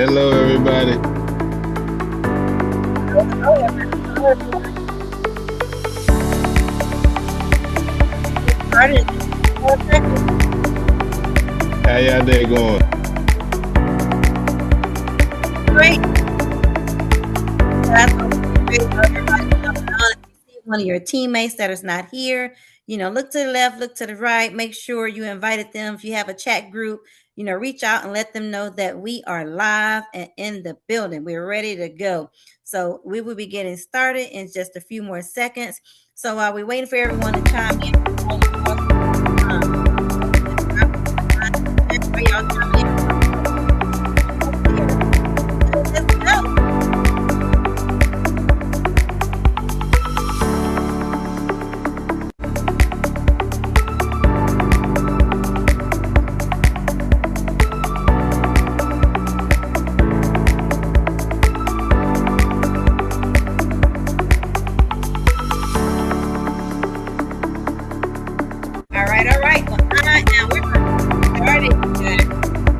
Hello, everybody. How y'all day going? Great. That's great. Everybody jumping on. If you see one of your teammates that is not here, look to the left, look to the right. Make sure you invited them. If you have a chat group, reach out and let them know that we are live and in the building. We're ready to go. So we will be getting started in just a few more seconds. So while we're waiting for everyone to chime in, where y'all chiming in from? Let's go. All right, all right. Well, we're going to start it, guys.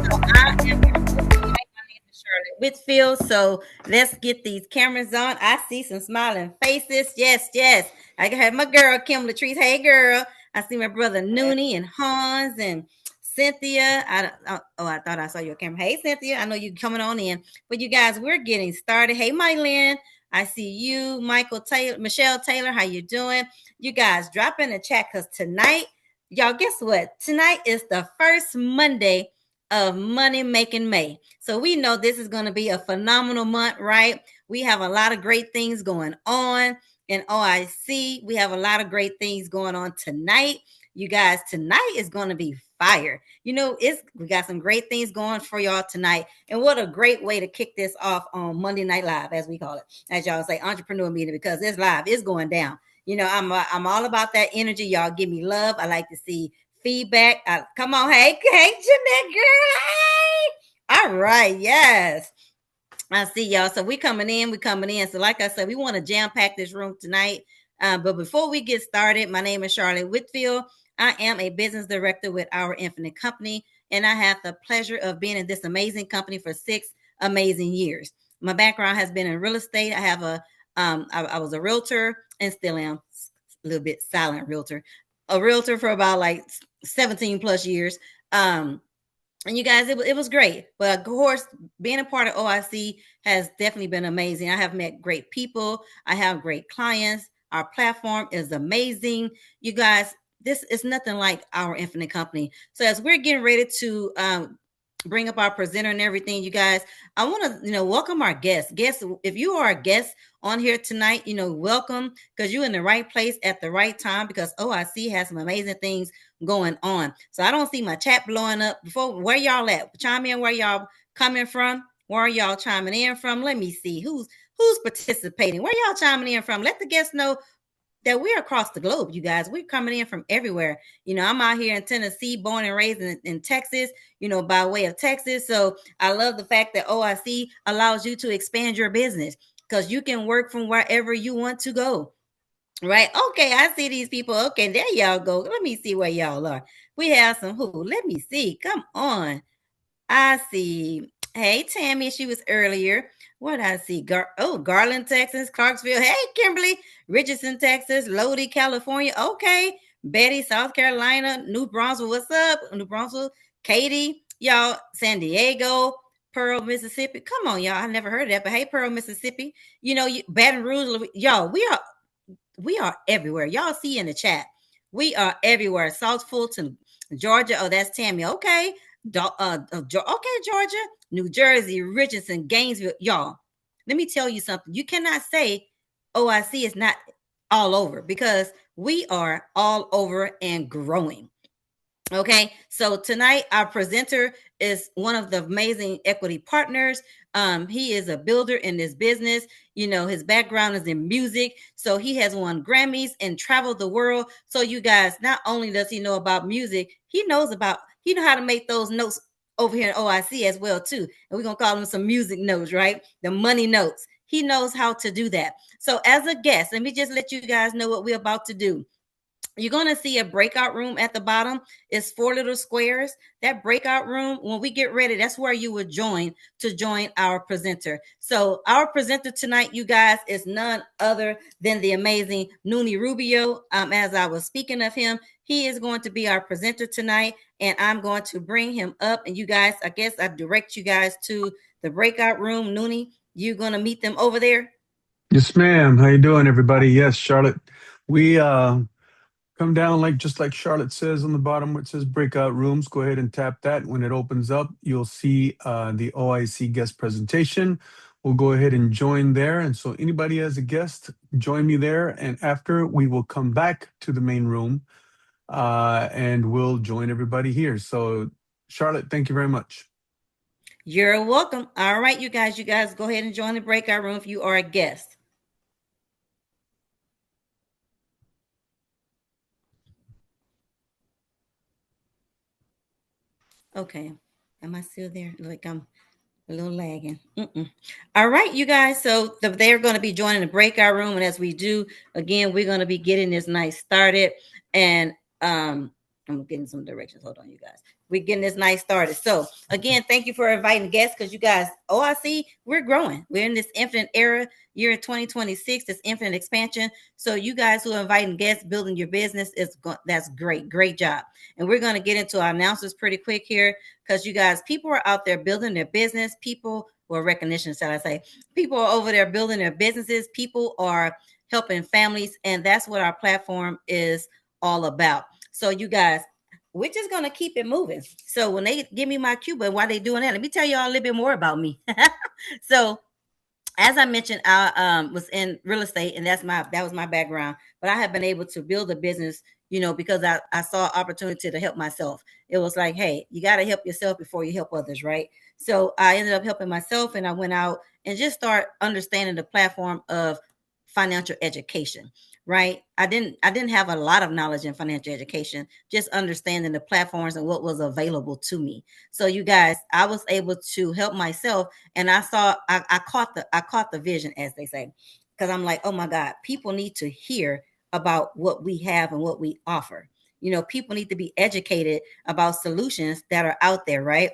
So I am your host tonight. My name is Charlotte Whitfield. So let's get these cameras on. I see some smiling faces. Yes, yes. I have my girl, Kim Latrice. Hey, girl. I see my brother Noonie and Hans and Cynthia. I thought I saw your camera. Hey, Cynthia. I know you coming on in. But you guys, we're getting started. Hey, Mylyn. I see you, Michelle Taylor. How you doing? You guys, drop in the chat because tonight, y'all, guess what? Tonight is the first Monday of Money Making May. So we know this is going to be a phenomenal month, right? We have a lot of great things going on in OIC. We have a lot of great things going on tonight. You guys, tonight is going to be fire. We got some great things going for y'all tonight. And what a great way to kick this off on Monday Night Live, as we call it. As y'all say, entrepreneur meeting, because it's live, it's going down. I'm all about that energy. Y'all give me love. I like to see feedback. Come on, hey, Jeanette, girl, hey. All right, yes. I see y'all. So we coming in. So like I said, we want to jam pack this room tonight. But before we get started, my name is Charlotte Whitfield. I am a business director with Our Infinite Company, and I have the pleasure of being in this amazing company for 6 amazing years. My background has been in real estate. I was a realtor and still am a little bit silent realtor. A realtor for about like 17 plus years. And you guys, it was great. But of course, being a part of OIC has definitely been amazing. I have met great people. I have great clients. Our platform is amazing. You guys, this is nothing like Our Infinite Company. So as we're getting ready to bring up our presenter and everything, you guys, I want to welcome our guests. If you are a guest on here tonight, welcome, because you're in the right place at the right time, because OIC has some amazing things going on. So I don't see my chat blowing up. Where y'all at? Chime in where y'all coming from. Where are y'all chiming in from? Let me see who's participating. Where y'all chiming in from? Let the guests know that we're across the globe, you guys. We're coming in from everywhere. I'm out here in Tennessee, born and raised in Texas, by way of Texas. So I love the fact that OIC allows you to expand your business, because you can work from wherever you want to go. Right. Okay. I see these people. Okay. There y'all go. Let me see where y'all are. We have some who? Let me see. Come on. I see. Hey, Tammy, she was earlier. What did I see? Garland, Texas, Clarksville. Hey, Kimberly, Richardson, Texas, Lodi, California. Okay. Betty, South Carolina, New Brunswick. What's up? New Brunswick. Katie, y'all, San Diego, Pearl, Mississippi. Come on, y'all. I never heard of that, but hey, Pearl, Mississippi. Baton Rouge, y'all, we are everywhere. Y'all see in the chat. We are everywhere. South Fulton, Georgia. Oh, that's Tammy. Okay. Okay, Georgia, New Jersey, Richardson, Gainesville. Y'all, let me tell you something. You cannot say OIC is not all over, because we are all over and growing. Okay, so tonight our presenter is one of the amazing equity partners. He is a builder in this business. His background is in music, so he has won Grammys and traveled the world. So you guys, not only does he know about music, he know how to make those notes over here in OIC as well too. And we're gonna call them some music notes, right? The money notes. He knows how to do that. So as a guest, let me just let you guys know what we're about to do. you're going to see a breakout room at the bottom. It's 4 little squares. That breakout room, when we get ready, that's where you would join to join our presenter. So our presenter tonight, you guys, is none other than the amazing Nuni Rubio. As I was speaking of him, he is going to be our presenter tonight, and I'm going to bring him up. And you guys, I guess I direct you guys to the breakout room. Nuni, you're going to meet them over there. Yes, ma'am. How you doing, everybody? Yes, Charlotte. We come down just like Charlotte says on the bottom where it says breakout rooms. Go ahead and tap that. When it opens up, you'll see the OIC guest presentation. We'll go ahead and join there. And so anybody has a guest, join me there. And after, we will come back to the main room and we'll join everybody here. So, Charlotte, thank you very much. You're welcome. All right, you guys go ahead and join the breakout room if you are a guest. Okay. Am I still there? Like I'm a little lagging. All right, you guys. So they're going to be joining the breakout room. And as we do, again, we're going to be getting this night started. And I'm getting some directions. Hold on, you guys. We're getting this night started. So again, thank you for inviting guests because you guys, OIC, we're growing. We're in this infinite era, year 2026, this infinite expansion. So you guys who are inviting guests, building your business, that's great. Great job. And we're going to get into our announcements pretty quick here because you guys, people are out there building their business. People, or recognition, shall I say, people are over there building their businesses. People are helping families. And that's what our platform is all about. So you guys, we're just going to keep it moving. So when they give me my cue, but while they doing that, let me tell you all a little bit more about me. So as I mentioned, I was in real estate, and that was my background. But I have been able to build a business, because I saw opportunity to help myself. It was like, hey, you got to help yourself before you help others, right? So I ended up helping myself, and I went out and just start understanding the platform of financial education. Right. I didn't have a lot of knowledge in financial education, just understanding the platforms and what was available to me. So you guys, I was able to help myself, and I caught the vision, as they say, because I'm like, oh my God, people need to hear about what we have and what we offer. People need to be educated about solutions that are out there, right?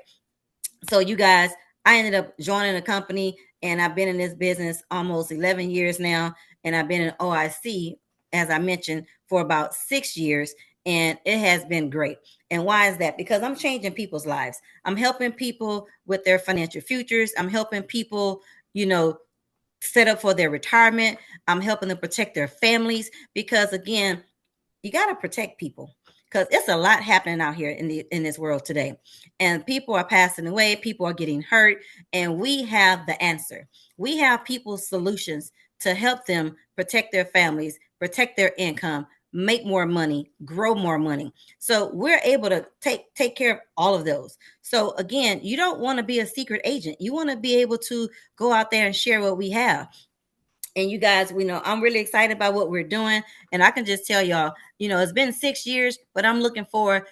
So you guys, I ended up joining a company, and I've been in this business almost 11 years now. And I've been in OIC, as I mentioned, for about 6 years. And it has been great. And why is that? Because I'm changing people's lives. I'm helping people with their financial futures. I'm helping people, set up for their retirement. I'm helping them protect their families. Because again, you got to protect people. Because it's a lot happening out here in this world today. And people are passing away. People are getting hurt. And we have the answer. We have people's solutions to help them protect their families, protect their income, make more money, grow more money. So we're able to take care of all of those. So again, you don't want to be a secret agent. You want to be able to go out there and share what we have. And you guys, I'm really excited about what we're doing. And I can just tell y'all, it's been 6 years, but I'm looking for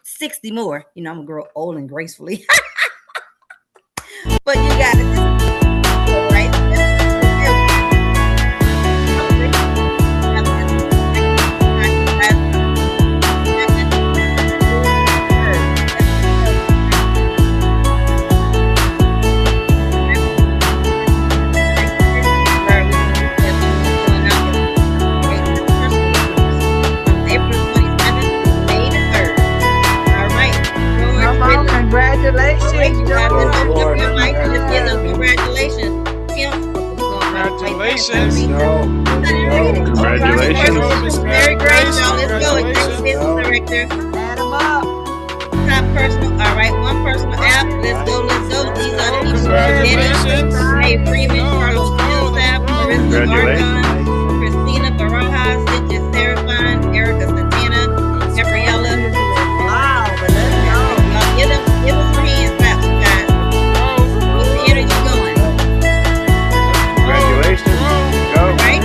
60 more. I'm going to grow old and gracefully. But you guys, right? Congratulations, Congratulations. Very great, y'all. Let's go. Executive Business Director. Add them up. Top personal. All right, one personal app. Let's go. These are the people presented. May Freeman, Carlos Millsap, Marissa Argon, Christina Barajas, Cynthia Serafine, Erica Santana, Gabriella. Wow, but let's go. Give us some hands, claps, guys. Keep the energy going. Congratulations. Go. Right?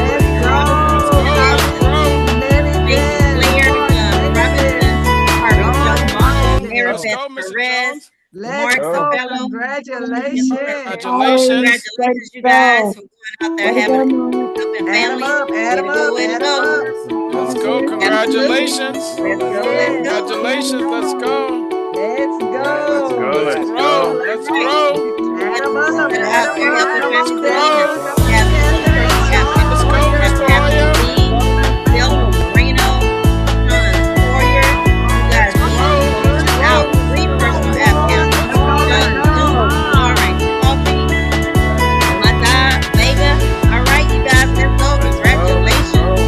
Let's go. Congratulations. Congratulations, you guys, for out there having helping Add 'em families. up, add 'em up, Way to add 'em go. up. Let's go. Absolutely. Congratulations. Let's go. Let's go. Congratulations. Let's go. Let's go. Let's grow. Let's grow. Add 'em up, That are add out 'em there up. helping Come families on, again. Dad. Come We have on, two personal Dad. Let's go, Mr. Captain Hoya. Dean, Selma Marino, Sean Poirier. You guys need out 3 personal app captains. John Duke, Lauren Coffee, my God, Vega. All right, you guys, let's go. Congratulations.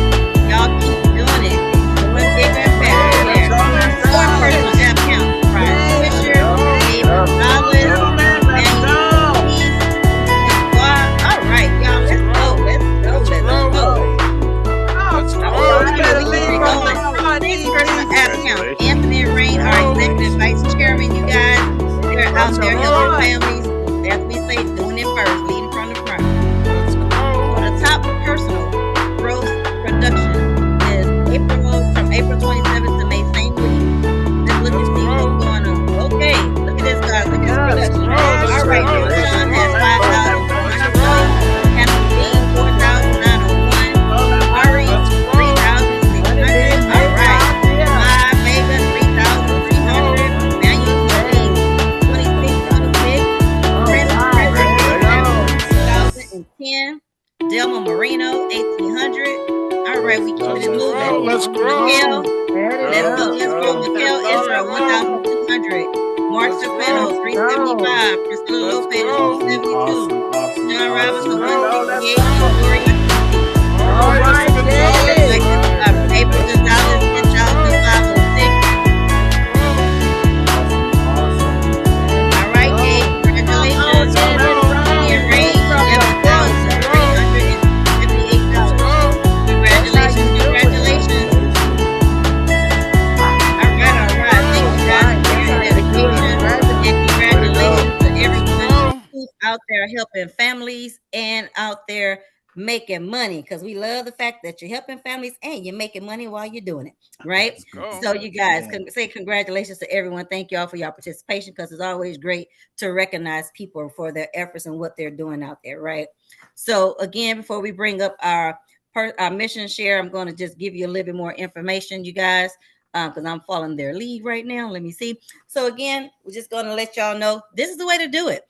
Y'all keep doing it. Doing bigger and better. There. 4 personal app counts. Brian Fisher, Gabe Gonzalez, Daniel Keith, all right, y'all, let's go. Let's go. Let's go. Let's All grow. right, we keep it going. 6 personal app count. Anthony and Rain, our executive vice chairman, you guys. They're out there helping families. As we say, doing it first, leading from the front. So the top personal gross production is from April 27th to May same week. Let's look and see what's going on. Okay, look at this, guys. Look at this production. All right, Sean has 5,120. Captain Dean 4,901. Ari 3,600. All right. My Vega 3,300. Manuel 2626. Chris 2,010. Delma Marino 1,800. All right, we keep it moving. Let's grow. Miguel, let's go. Miguel Ezra 1,200. Mark Stefano 375. Priscilla Lopez 272. John Robinson 168. Gloria All right, Dad. April Gonzalez 10,506. All right, Gabe, congratulations. Ian Ray 11,378. Congratulations. All right. Thank you guys for your dedication. And congratulations to everyone who's out there helping families and out there making money, because we love the fact that you're helping families and you're making money while you're doing it, right? So you guys can say congratulations to everyone. Thank y'all for your participation, because it's always great to recognize people for their efforts and what they're doing out there, right? So again, before we bring up our mission share, I'm going to just give you a little bit more information, you guys, because I'm following their lead right now. Let me see. So again, we're just going to let y'all know this is the way to do it.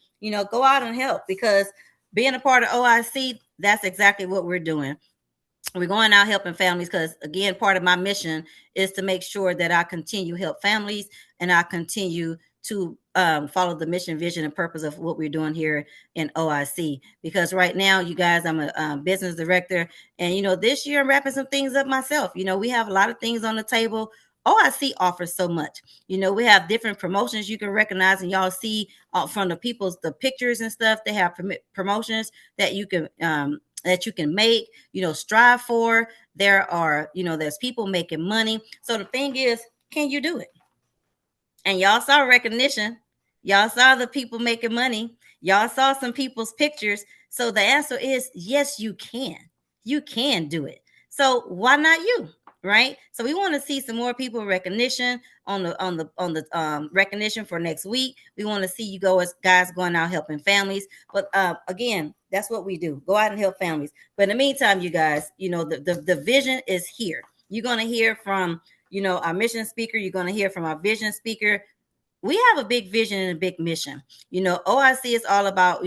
Go out and help, because being a part of OIC, that's exactly what we're doing. We're going out helping families, because again, part of my mission is to make sure that I continue to help families and I continue to follow the mission, vision, and purpose of what we're doing here in OIC. Because right now, you guys, I'm a business director, and this year I'm wrapping some things up myself. We have a lot of things on the table. OIC offers so much. We have different promotions you can recognize, and y'all see from the pictures and stuff. They have promotions that you can make, strive for. There are, there's people making money. So the thing is, can you do it? And y'all saw recognition. Y'all saw the people making money. Y'all saw some people's pictures. So the answer is yes, you can. You can do it. So why not you? Right? So we want to see some more people recognition on the recognition for next week. We want to see you guys going out helping families. But again, that's what we do. Go out and help families. But in the meantime, you guys, the vision is here. You're going to hear from, our mission speaker. You're going to hear from our vision speaker. We have a big vision and a big mission. OIC is all about,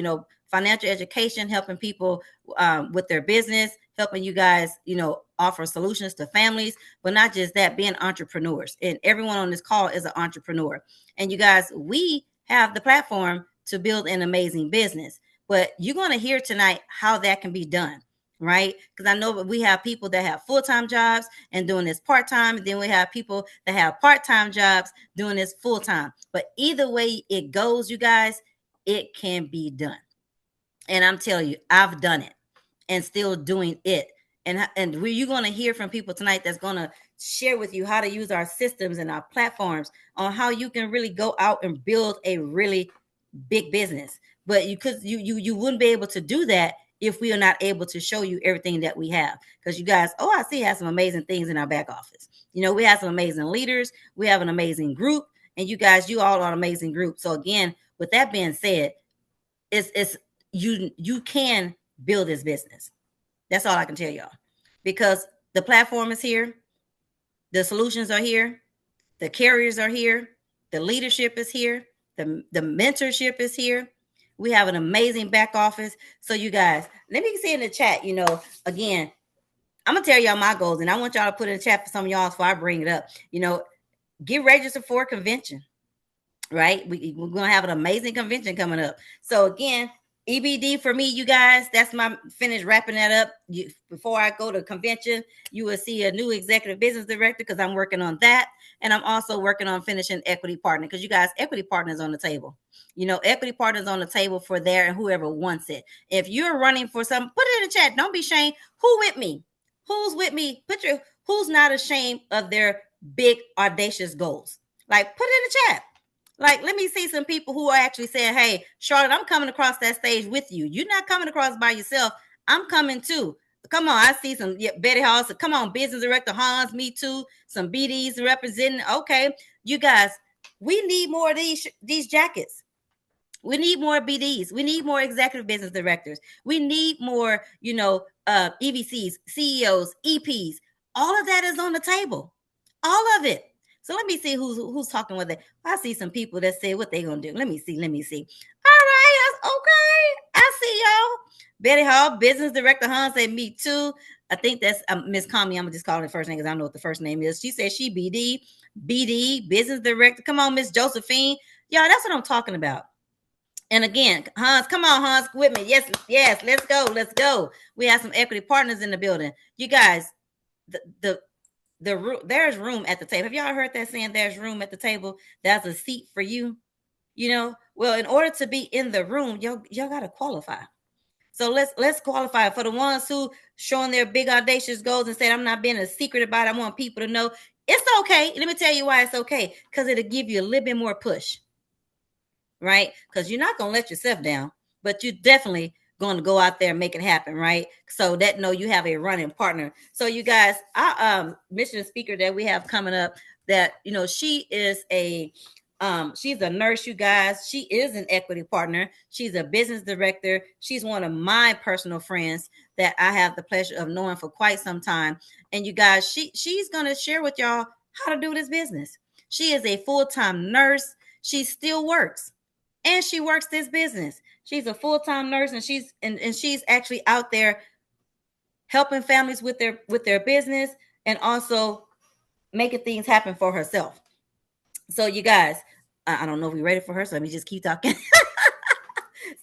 financial education, helping people with their business, helping you guys, offer solutions to families, but not just that, being entrepreneurs. And everyone on this call is an entrepreneur. And you guys, we have the platform to build an amazing business. But you're going to hear tonight how that can be done, right? Because I know that we have people that have full-time jobs and doing this part-time. And then we have people that have part-time jobs doing this full-time. But either way it goes, you guys, it can be done. And I'm telling you, I've done it and still doing it. And you're going to hear from people tonight that's going to share with you how to use our systems and our platforms on how you can really go out and build a really big business. But you wouldn't be able to do that if we are not able to show you everything that we have. Because you guys, OIC has some amazing things in our back office. We have some amazing leaders. We have an amazing group. And you guys, you all are an amazing group. So again, with that being said, you can build this business. That's all I can tell y'all. Because the platform is here, the solutions are here, the carriers are here, the leadership is here, the mentorship is here. We have an amazing back office. So you guys, let me see in the chat, again, I'm gonna tell y'all my goals, and I want y'all to put in the chat for some of y'all before I bring it up. Get registered for a convention, right? We're gonna have an amazing convention coming up. So again, EBD for me, you guys, that's my finish wrapping that up. Before I go to convention, you will see a new executive business director because I'm working on that. And I'm also working on finishing equity partner because you guys, equity partners on the table. Equity partners on the table for there and whoever wants it. If you're running for something, put it in the chat. Don't be ashamed. Who with me? Who's with me? Who's not ashamed of their big audacious goals? Like, put it in the chat. Like, let me see some people who are actually saying, hey, Charlotte, I'm coming across that stage with you. You're not coming across by yourself. I'm coming too. Come on, I see some Betty Hall. So come on, business director Hans, me too. Some BDs representing. Okay, you guys, we need more of these jackets. We need more BDs. We need more executive business directors. We need more, EVCs, CEOs, EPs. All of that is on the table. All of it. So let me see who's talking with it. I see some people that say what they gonna do. Let me see. All right, okay. I see y'all. Betty Hall, business director Hans said me too. I think that's Miss Kami. I'm gonna just call her first name because I know what the first name is. She said she BD, business director. Come on, Miss Josephine. Y'all, that's what I'm talking about. And again, Hans, come on, Hans, with me. Yes, let's go. We have some equity partners in the building. You guys, there's room at the table. Have y'all heard that saying? There's room at the table. That's a seat for you. Well, in order to be in the room, y'all gotta qualify. So let's qualify for the ones who showing their big audacious goals and said, I'm not being a secret about it. I want people to know it's okay. Let me tell you why it's okay. Because it'll give you a little bit more push. Right? Because you're not going to let yourself down, but you're definitely going to go out there and make it happen, right? So that you have a running partner. So you guys, our mission speaker that we have coming up, that she is she's a nurse, you guys. She is an equity partner. She's a business director. She's one of my personal friends that I have the pleasure of knowing for quite some time. And you guys, she's going to share with y'all how to do this business. She is a full-time nurse. She still works. And she works this business. She's a full-time nurse, and she's actually out there helping families with their business and also making things happen for herself. So you guys, I don't know if we're ready for her, so let me just keep talking.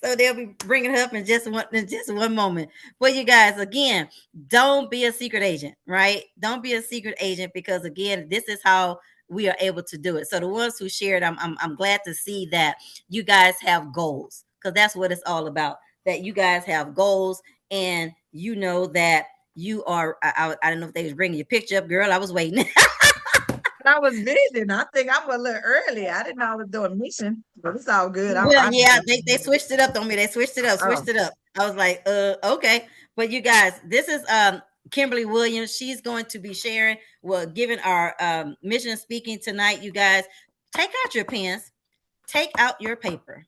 So they'll be bringing her up in just one moment. But you guys, again, don't be a secret agent, right? Don't be a secret agent because, again, this is how we are able to do it. So the ones who shared, I'm glad to see that you guys have goals, because that's what it's all about, that you guys have goals and you know that you are, I don't know if they was bringing your picture up, girl. I was waiting. I was visiting. I think I'm a little early. I didn't know I was doing mission, but it's all good. They switched it up on me. They switched it up. I was like, okay. But you guys, this is Kimberly Williams. She's going to be sharing, giving our mission speaking tonight. You guys, take out your pens, take out your paper,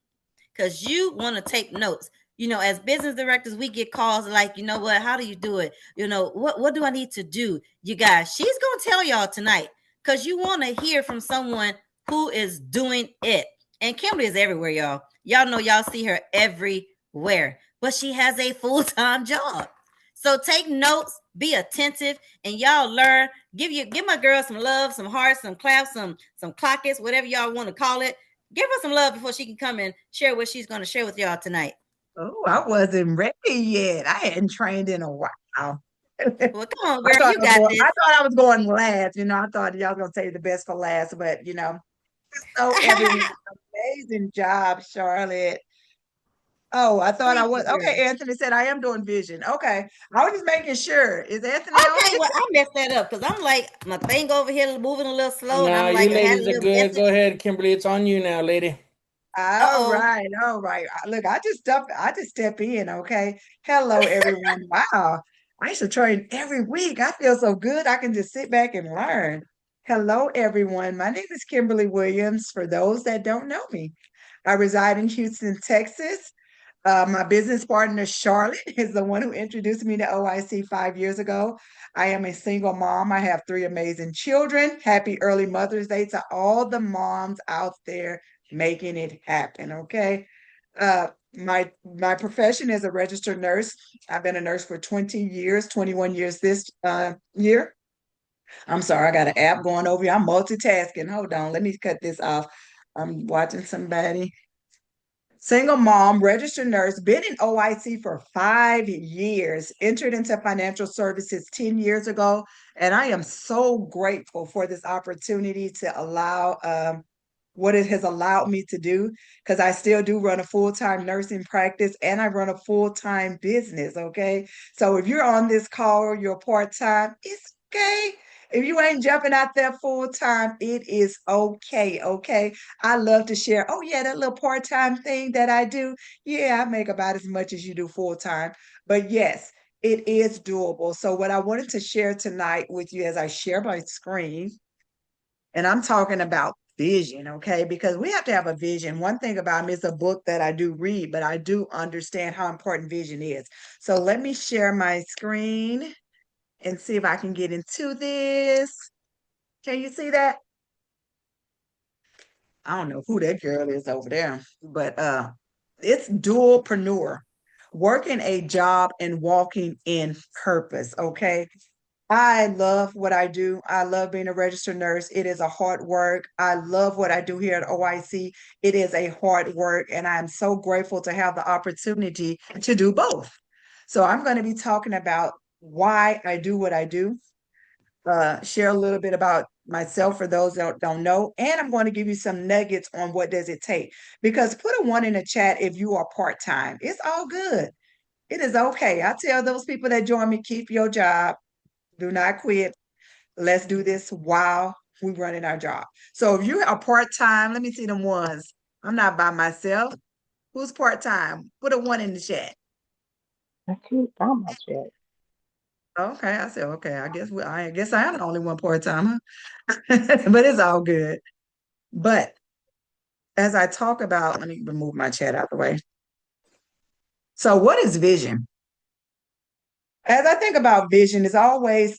because you want to take notes. As business directors, we get calls like, what, how do you do it? What do I need to do? You guys, she's going to tell y'all tonight, because you want to hear from someone who is doing it. And Kimberly is everywhere, y'all. Y'all know, y'all see her everywhere, but she has a full-time job. So take notes, be attentive, and y'all learn. Give my girl some love, some hearts, some claps, some clockets, whatever y'all want to call it. Give her some love before she can come and share what she's going to share with y'all tonight. Oh, I wasn't ready yet. I hadn't trained in a while. Well, come on, girl, you got this. I thought I was going last. I thought y'all was going to say the best for last, but, so everyone, amazing job, Charlotte. Oh, I thought I was. Okay, Anthony said I am doing vision. Okay. I was just making sure. Is Anthony okay, well, I messed that up because I'm like, my thing over here moving a little slow. No, and I'm you like, ladies are good. Go ahead, Kimberly. It's on you now, lady. All right. Look, I just step in, okay? Hello, everyone. Wow. I used to train every week. I feel so good. I can just sit back and learn. Hello, everyone. My name is Kimberly Williams, for those that don't know me. I reside in Houston, Texas. My business partner, Charlotte, is the one who introduced me to OIC 5 years ago. I am a single mom. I have three amazing children. Happy early Mother's Day to all the moms out there making it happen. Okay. My profession is a registered nurse. I've been a nurse for 20 years, 21 years this year. I'm sorry, I got an app going over here. I'm multitasking. Hold on, let me cut this off. I'm watching somebody. Single mom, registered nurse, been in OIC for 5 years, entered into financial services 10 years ago. And I am so grateful for this opportunity to allow what it has allowed me to do, because I still do run a full-time nursing practice and I run a full-time business. Okay. So if you're on this call, you're part-time, it's okay. If you ain't jumping out there full-time, it is okay. Okay. I love to share. Oh, yeah, that little part-time thing that I do. Yeah, I make about as much as you do full-time. But yes, it is doable. So, what I wanted to share tonight with you as I share my screen, and I'm talking about vision, okay? Because we have to have a vision. One thing about me is a book that I do read, but I do understand how important vision is. So, let me share my screen and see if I can get into this. Can you see that? I don't know who that girl is over there, but it's dualpreneur, working a job and walking in purpose. Okay. I love what I do. I love being a registered nurse. It is a hard work. I love what I do here at OIC. It is a hard work, and I'm so grateful to have the opportunity to do both. So I'm going to be talking about why I do what I do, share a little bit about myself for those that don't know, and I'm going to give you some nuggets on what does it take. Because put a one in the chat if you are part-time. It's all good. It is okay. I tell those people that join me, keep your job. Do not quit. Let's do this while we running our job. So if you are part-time, let me see them ones. I'm not by myself. Who's part-time? Put a one in the chat. I can't find my chat. Okay, I said okay. I guess I am the only one part-time, huh? But it's all good. But as I talk about, let me remove my chat out the way. So what is vision? As I think about vision, it's always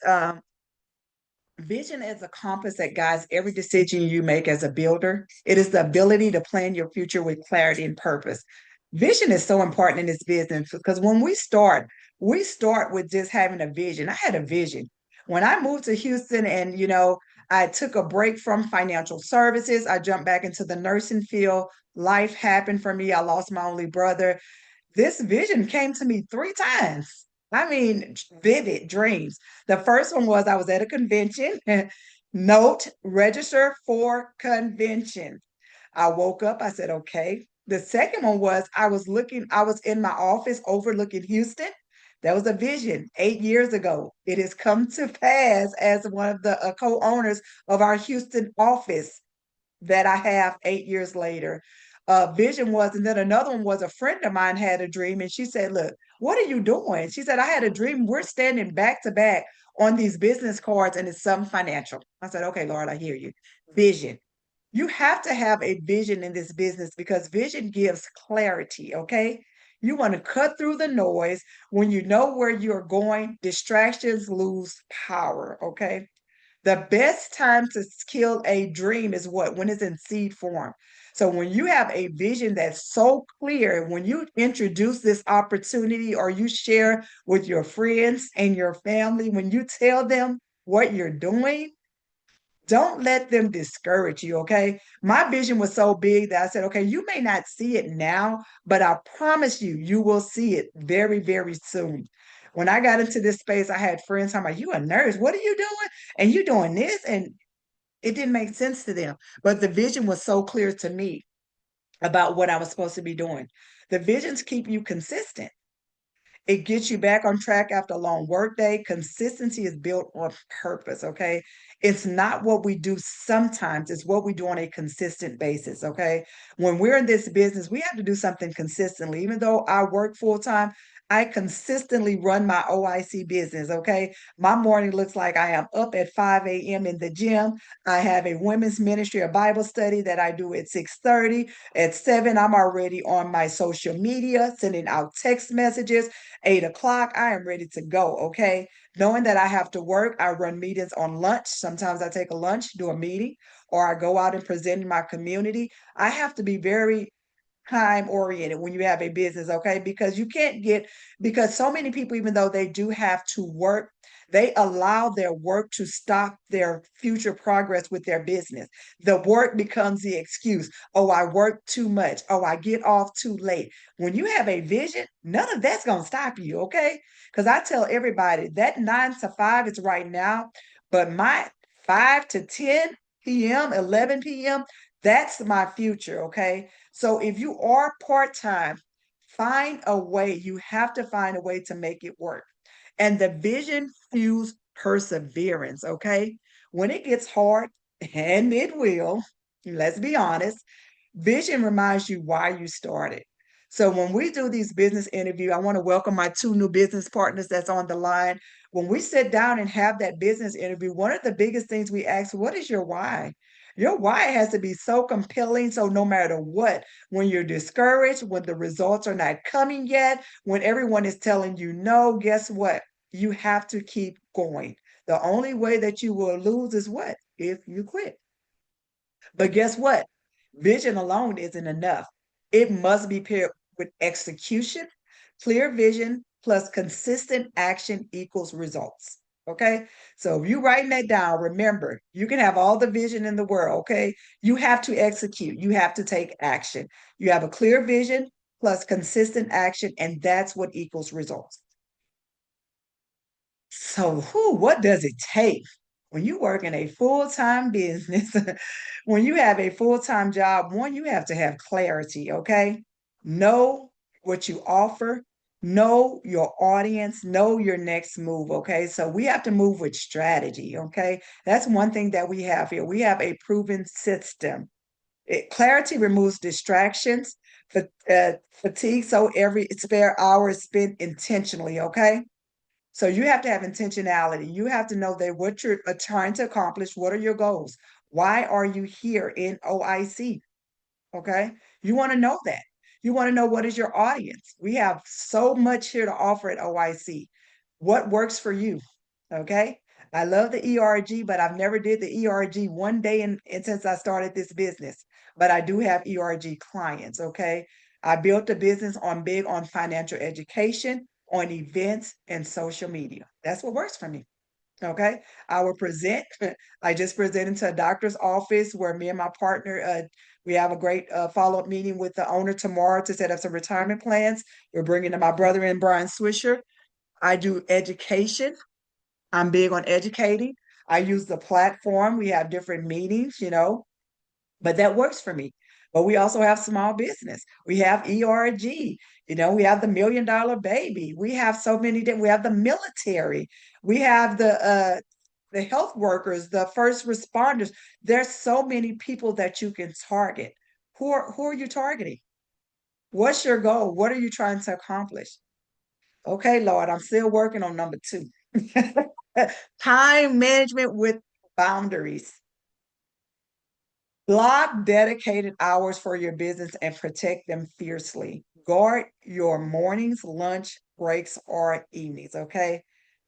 vision is a compass that guides every decision you make as a builder. It is the ability to plan your future with clarity and purpose. Vision is so important in this business because when we start with just having a vision. I had a vision. When I moved to Houston and, I took a break from financial services, I jumped back into the nursing field. Life happened for me. I lost my only brother. This vision came to me 3 times. I mean, vivid dreams. The first one was I was at a convention. Note, register for convention. I woke up, I said, okay. The second one was I was in my office overlooking Houston. That was a vision 8 years ago. It has come to pass as one of the co-owners of our Houston office that I have 8 years later. Vision was, and then another one was a friend of mine had a dream, and she said, "Look, what are you doing?" She said, "I had a dream. We're standing back to back on these business cards, and it's some financial." I said, "Okay, Lord, I hear you." Vision. You have to have a vision in this business because vision gives clarity. Okay. You want to cut through the noise. When you know where you're going, distractions lose power. Okay. The best time to kill a dream is what? When it's in seed form. So when you have a vision that's so clear, when you introduce this opportunity or you share with your friends and your family, when you tell them what you're doing, don't let them discourage you, okay? My vision was so big that I said, okay, you may not see it now, but I promise you, you will see it very, very soon. When I got into this space, I had friends talking about, you a nurse, what are you doing? And you doing this? And it didn't make sense to them. But the vision was so clear to me about what I was supposed to be doing. The visions keep you consistent. It gets you back on track after a long workday. Consistency is built on purpose, okay? It's not what we do sometimes, it's what we do on a consistent basis, okay? When we're in this business, we have to do something consistently. Even though I work full time, I consistently run my OIC business, okay? My morning looks like I am up at 5 a.m. in the gym. I have a women's ministry, a Bible study that I do at 6:30. At 7, I'm already on my social media, sending out text messages. 8 o'clock, I am ready to go, okay? Knowing that I have to work, I run meetings on lunch. Sometimes I take a lunch, do a meeting, or I go out and present in my community. I have to be very time oriented when you have a business, okay? Because you can't get, because so many people, even though they do have to work, they allow their work to stop their future progress with their business. The work becomes the excuse. Oh, I work too much. Oh, I get off too late. When you have a vision, none of that's going to stop you, okay? Because I tell everybody that 9 to 5 is right now, but my 5 to 10 p.m., 11 p.m., that's my future, okay? So if you are part-time, find a way. You have to find a way to make it work. And the vision fuels perseverance, okay? When it gets hard, and it will, let's be honest, vision reminds you why you started. So when we do these business interview, I want to welcome my 2 new business partners that's on the line. When we sit down and have that business interview, one of the biggest things we ask, what is your why? Your why has to be so compelling. So no matter what, when you're discouraged, when the results are not coming yet, when everyone is telling you no, guess what? You have to keep going. The only way that you will lose is what? If you quit. But guess what? Vision alone isn't enough. It must be paired with execution. Clear vision plus consistent action equals results. Okay. So if you're writing that down, remember, you can have all the vision in the world. Okay. You have to execute, you have to take action. You have a clear vision plus consistent action, and that's what equals results. So, what does it take when you work in a full-time business? When you have a full-time job, one, you have to have clarity, okay? Know what you offer, know your audience, know your next move, okay? So we have to move with strategy, okay? That's one thing that we have here. We have a proven system. Clarity removes distractions, fatigue, so every spare hour is spent intentionally, okay? So you have to have intentionality. You have to know that what you're trying to accomplish, what are your goals? Why are you here in OIC? Okay. You want to know that. You want to know what is your audience. We have so much here to offer at OIC. What works for you? Okay. I love the ERG, but I've never did the ERG one day since I started this business. But I do have ERG clients. Okay. I built a business on big on financial education, on events and social media. That's what works for me. Okay. I will present. I just presented to a doctor's office where me and my partner, we have a great follow-up meeting with the owner tomorrow to set up some retirement plans. We're bringing in my brother in Brian Swisher. I do education. I'm big on educating. I use the platform. We have different meetings, but that works for me. But we also have small business. We have ERG, we have the $1 million baby. We have so many, we have the military. We have the health workers, the first responders. There's so many people that you can target. Who are you targeting? What's your goal? What are you trying to accomplish? Okay, Lord, I'm still working on number 2. Time management with boundaries. Block dedicated hours for your business and protect them fiercely. Guard your mornings, lunch, breaks, or evenings, okay?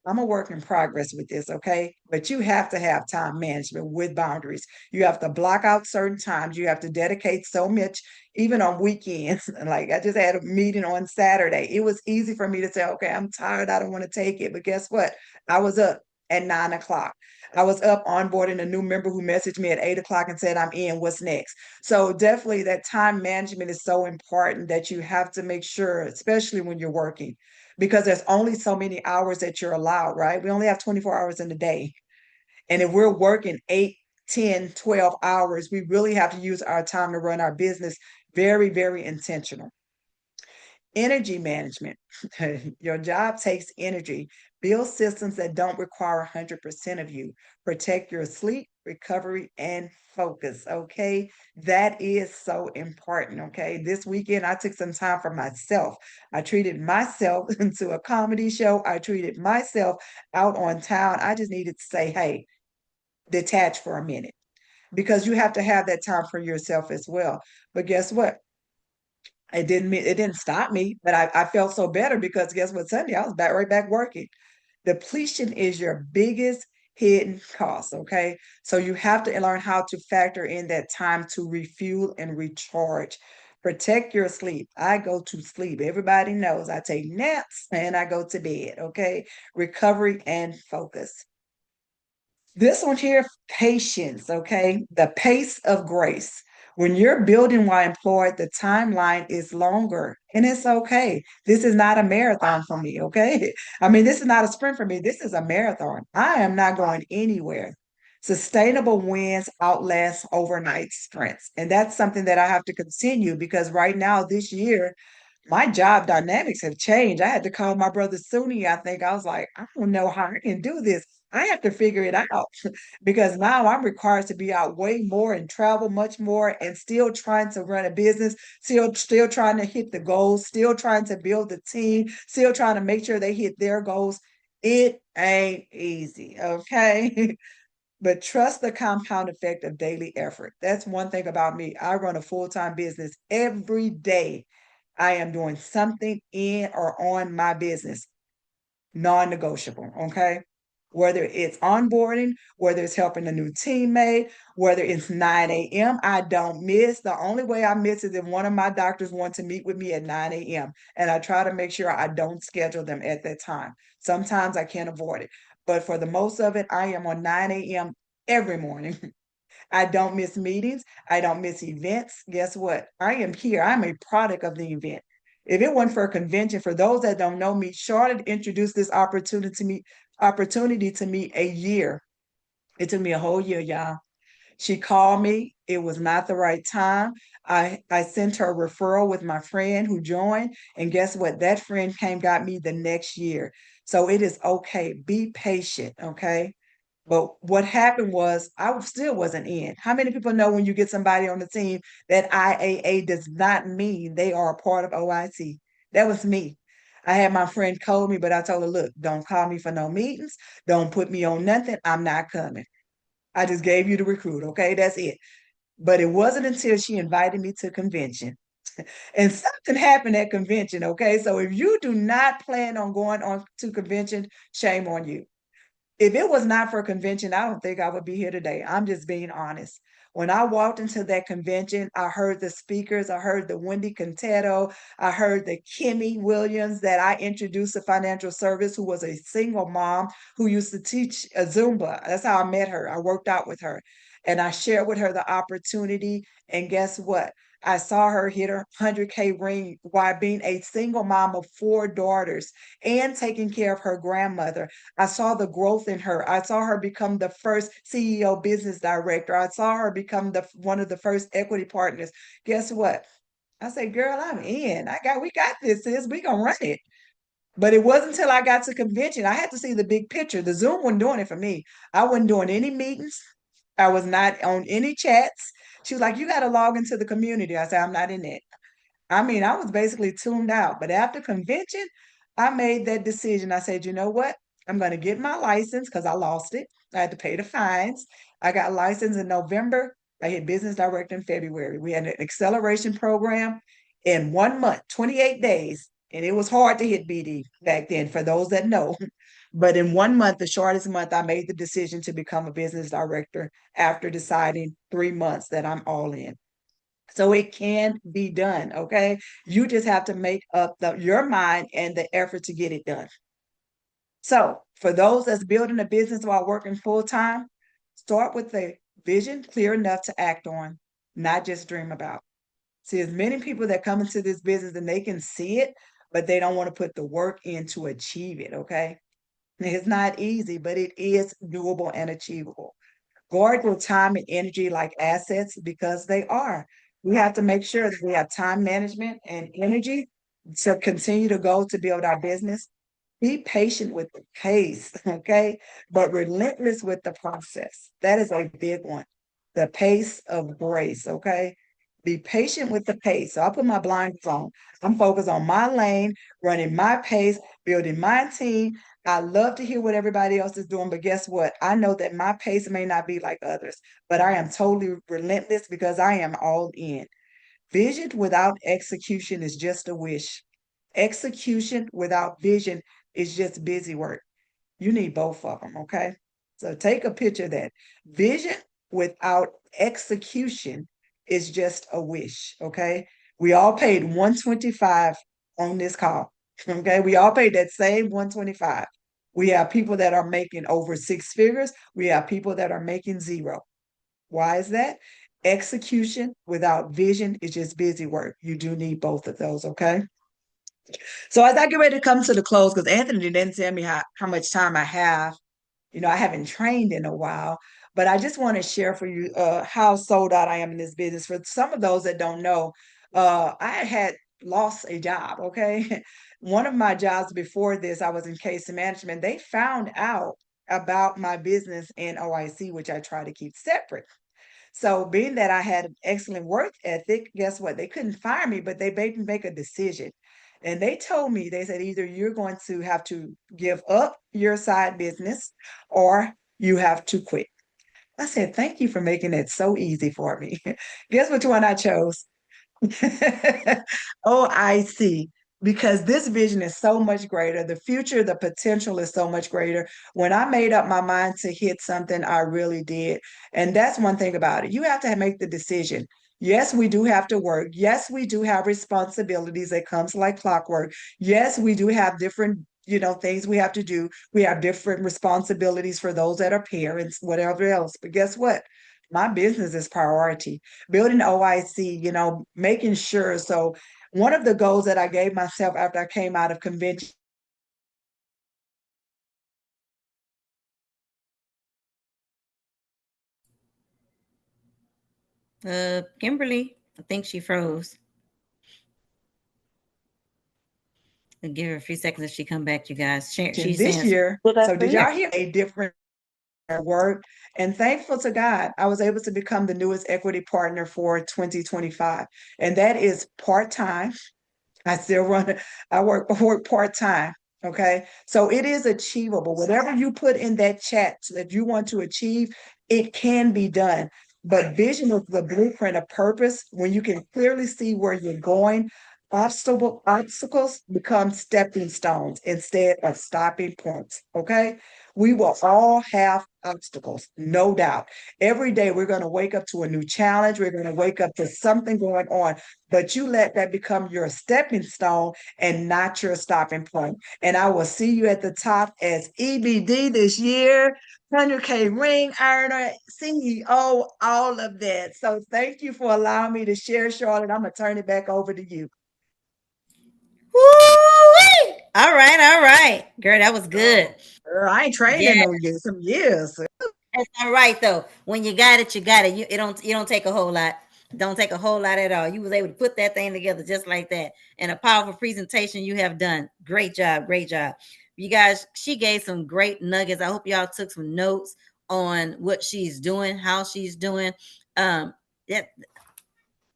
I'm a work in progress with this, okay? But you have to have time management with boundaries. You have to block out certain times. You have to dedicate so much, even on weekends. Like I just had a meeting on Saturday. It was easy for me to say, okay, I'm tired. I don't want to take it. But guess what? I was up at 9 o'clock. I was up onboarding a new member who messaged me at 8 o'clock and said, I'm in, what's next? So definitely that time management is so important that you have to make sure, especially when you're working, because there's only so many hours that you're allowed, right? We only have 24 hours in a day. And if we're working 8, 10, 12 hours, we really have to use our time to run our business very, very intentional. Energy management. Your job takes energy. Build systems that don't require 100% of you. Protect your sleep, recovery, and focus. Okay. That is so important. Okay. This weekend, I took some time for myself. I treated myself into a comedy show. I treated myself out on town. I just needed to say, hey, detach for a minute because you have to have that time for yourself as well. But guess what? It didn't stop me, but I felt so better because guess what? Sunday I was back right back working. Depletion is your biggest hidden cost. Okay. So you have to learn how to factor in that time to refuel and recharge. Protect your sleep. I go to sleep. Everybody knows I take naps and I go to bed. Okay. Recovery and focus. This one here, patience, okay? The pace of grace. When you're building while employed, the timeline is longer and it's okay. This is not a marathon for me, okay? I mean, this is not a sprint for me. This is a marathon. I am not going anywhere. Sustainable wins outlast overnight sprints. And that's something that I have to continue because right now, this year, my job dynamics have changed. I had to call my brother Suni. I think I was like, I don't know how I can do this. I have to figure it out because now I'm required to be out way more and travel much more and still trying to run a business, still trying to hit the goals, still trying to build the team, still trying to make sure they hit their goals. It ain't easy, okay? But trust the compound effect of daily effort. That's one thing about me. I run a full-time business every day. I am doing something in or on my business, non-negotiable. Okay. Whether it's onboarding, whether it's helping a new teammate, whether it's 9 a.m., I don't miss. The only way I miss is if one of my doctors want to meet with me at 9 a.m. And I try to make sure I don't schedule them at that time. Sometimes I can't avoid it. But for the most of it, I am on 9 a.m. every morning. I don't miss meetings. I don't miss events. Guess what? I am here. I'm a product of the event. If it wasn't for a convention, for those that don't know me, Charlotte introduced this opportunity to me a year. It took me a whole year, y'all. She called me. It was not the right time. I sent her a referral with my friend who joined. And guess what? That friend came, got me the next year. So it is okay. Be patient. Okay. But what happened was I still wasn't in. How many people know when you get somebody on the team that IAA does not mean they are a part of OIC? That was me. I had my friend call me, but I told her, look, don't call me for no meetings. Don't put me on nothing. I'm not coming. I just gave you the recruit. Okay. That's it. But it wasn't until she invited me to convention. And something happened at convention. Okay. So if you do not plan on going on to convention, shame on you. If it was not for a convention, I don't think I would be here today. I'm just being honest. When I walked into that convention, I heard the speakers, I heard the Wendy Contetto, I heard the Kimmy Williams that I introduced to financial service, who was a single mom who used to teach a Zumba. That's how I met her. I worked out with her and I shared with her the opportunity. And guess what? I saw her hit her 100K ring while being a single mom of 4 daughters and taking care of her grandmother. I saw the growth in her. I saw her become the first CEO business director. I saw her become one of the first equity partners. Guess what? I said, girl, I'm in. We got this, sis. We gonna run it. But it wasn't until I got to convention. I had to see the big picture. The Zoom wasn't doing it for me. I wasn't doing any meetings. I was not on any chats. She was like, you got to log into the community. I said, I'm not in it. I mean, I was basically tuned out. But after convention, I made that decision. I said, you know what? I'm going to get my license because I lost it. I had to pay the fines. I got licensed in November. I hit business director in February. We had an acceleration program in 1 month, 28 days. And it was hard to hit BD back then, for those that know. But in 1 month, the shortest month, I made the decision to become a business director after deciding 3 months that I'm all in. So it can be done, okay? You just have to make up your mind and the effort to get it done. So for those that's building a business while working full time, start with a vision clear enough to act on, not just dream about. See, there's many people that come into this business and they can see it, but they don't want to put the work in to achieve it, okay? It's not easy, but it is doable and achievable. Guard your time and energy like assets because they are. We have to make sure that we have time management and energy to continue to go to build our business, be patient with the pace, okay? But relentless with the process. That is a big one. The pace of grace, okay? Be patient with the pace. So I put my blinders on. I'm focused on my lane, running my pace, building my team. I love to hear what everybody else is doing, but guess what? I know that my pace may not be like others, but I am totally relentless because I am all in. Vision without execution is just a wish. Execution without vision is just busy work. You need both of them, okay? So take a picture of that. Vision without execution is just a wish, okay? We all paid 125 on this call, okay? We all paid that same 125. We have people that are making over six figures. We have people that are making zero. Why is that? Execution without vision is just busy work. You do need both of those, okay? So as I get ready to come to the close, because Anthony didn't tell me how much time I have. I haven't trained in a while, but I just want to share for you how sold out I am in this business. For some of those that don't know, I had lost a job, okay? One of my jobs before this, I was in case management. They found out about my business in OIC, which I try to keep separate. So being that I had an excellent work ethic, guess what? They couldn't fire me, but they made me make a decision. And they told me, they said, either you're going to have to give up your side business or you have to quit. I said, thank you for making it so easy for me. Guess which one I chose? OIC, because this vision is so much greater. The future, the potential is so much greater. When I made up my mind to hit something, I really did. And that's one thing about it. You have to make the decision. Yes, we do have to work. Yes, we do have responsibilities that comes like clockwork. Yes, we do have different things we have to do. We have different responsibilities for those that are parents, whatever else. But guess what? My business is priority. Building OIC, making sure. So one of the goals that I gave myself after I came out of convention. Kimberly, I think she froze. I'll give her a few seconds if she come back, you guys. She's This saying, year. What I So did say? y'all hear a different work? And thankful to God, I was able to become the newest equity partner for 2025. And that is part-time. I still run, I work part-time. Okay. So it is achievable. Whatever you put in that chat that you want to achieve, it can be done. But vision is the blueprint of purpose. When you can clearly see where you're going, obstacles become stepping stones instead of stopping points. Okay. We will all have obstacles, no doubt. Every day we're going to wake up to a new challenge. We're going to wake up to something going on, but you let that become your stepping stone and not your stopping point. And I will see you at the top as EBD this year, 100K ring earner, CEO, all of that. So thank you for allowing me to share, Charlotte. I'm going to turn it back over to you. woo! All right, all right. Girl, that was good. Girl, I ain't training Yeah. no years, some years. That's all right though. When you got it, you got it. It don't take a whole lot. Don't take a whole lot at all. You was able to put that thing together just like that. And a powerful presentation you have done. Great job. Great job. You guys, she gave some great nuggets. I hope y'all took some notes on what she's doing, how she's doing. That that's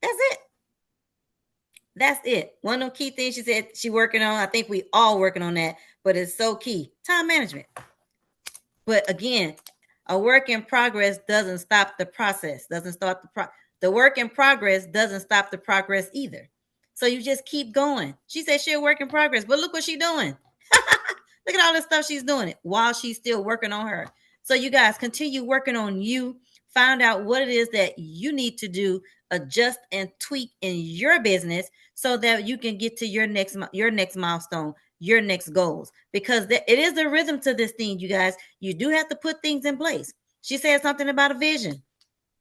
it. That's it. One of the key things she said she working on. I think we all working on that, but it's so key. Time management. But again, a work in progress doesn't stop the process. Doesn't start the work in progress doesn't stop the progress either. So you just keep going. She said she a work in progress, but look what she's doing. Look at all this stuff she's doing it while she's still working on her. So you guys continue working on you. Find out what it is that you need to do, adjust and tweak in your business so that you can get to your next milestone, your next goals. Because it is a rhythm to this thing, you guys. You do have to put things in place. She said something about a vision.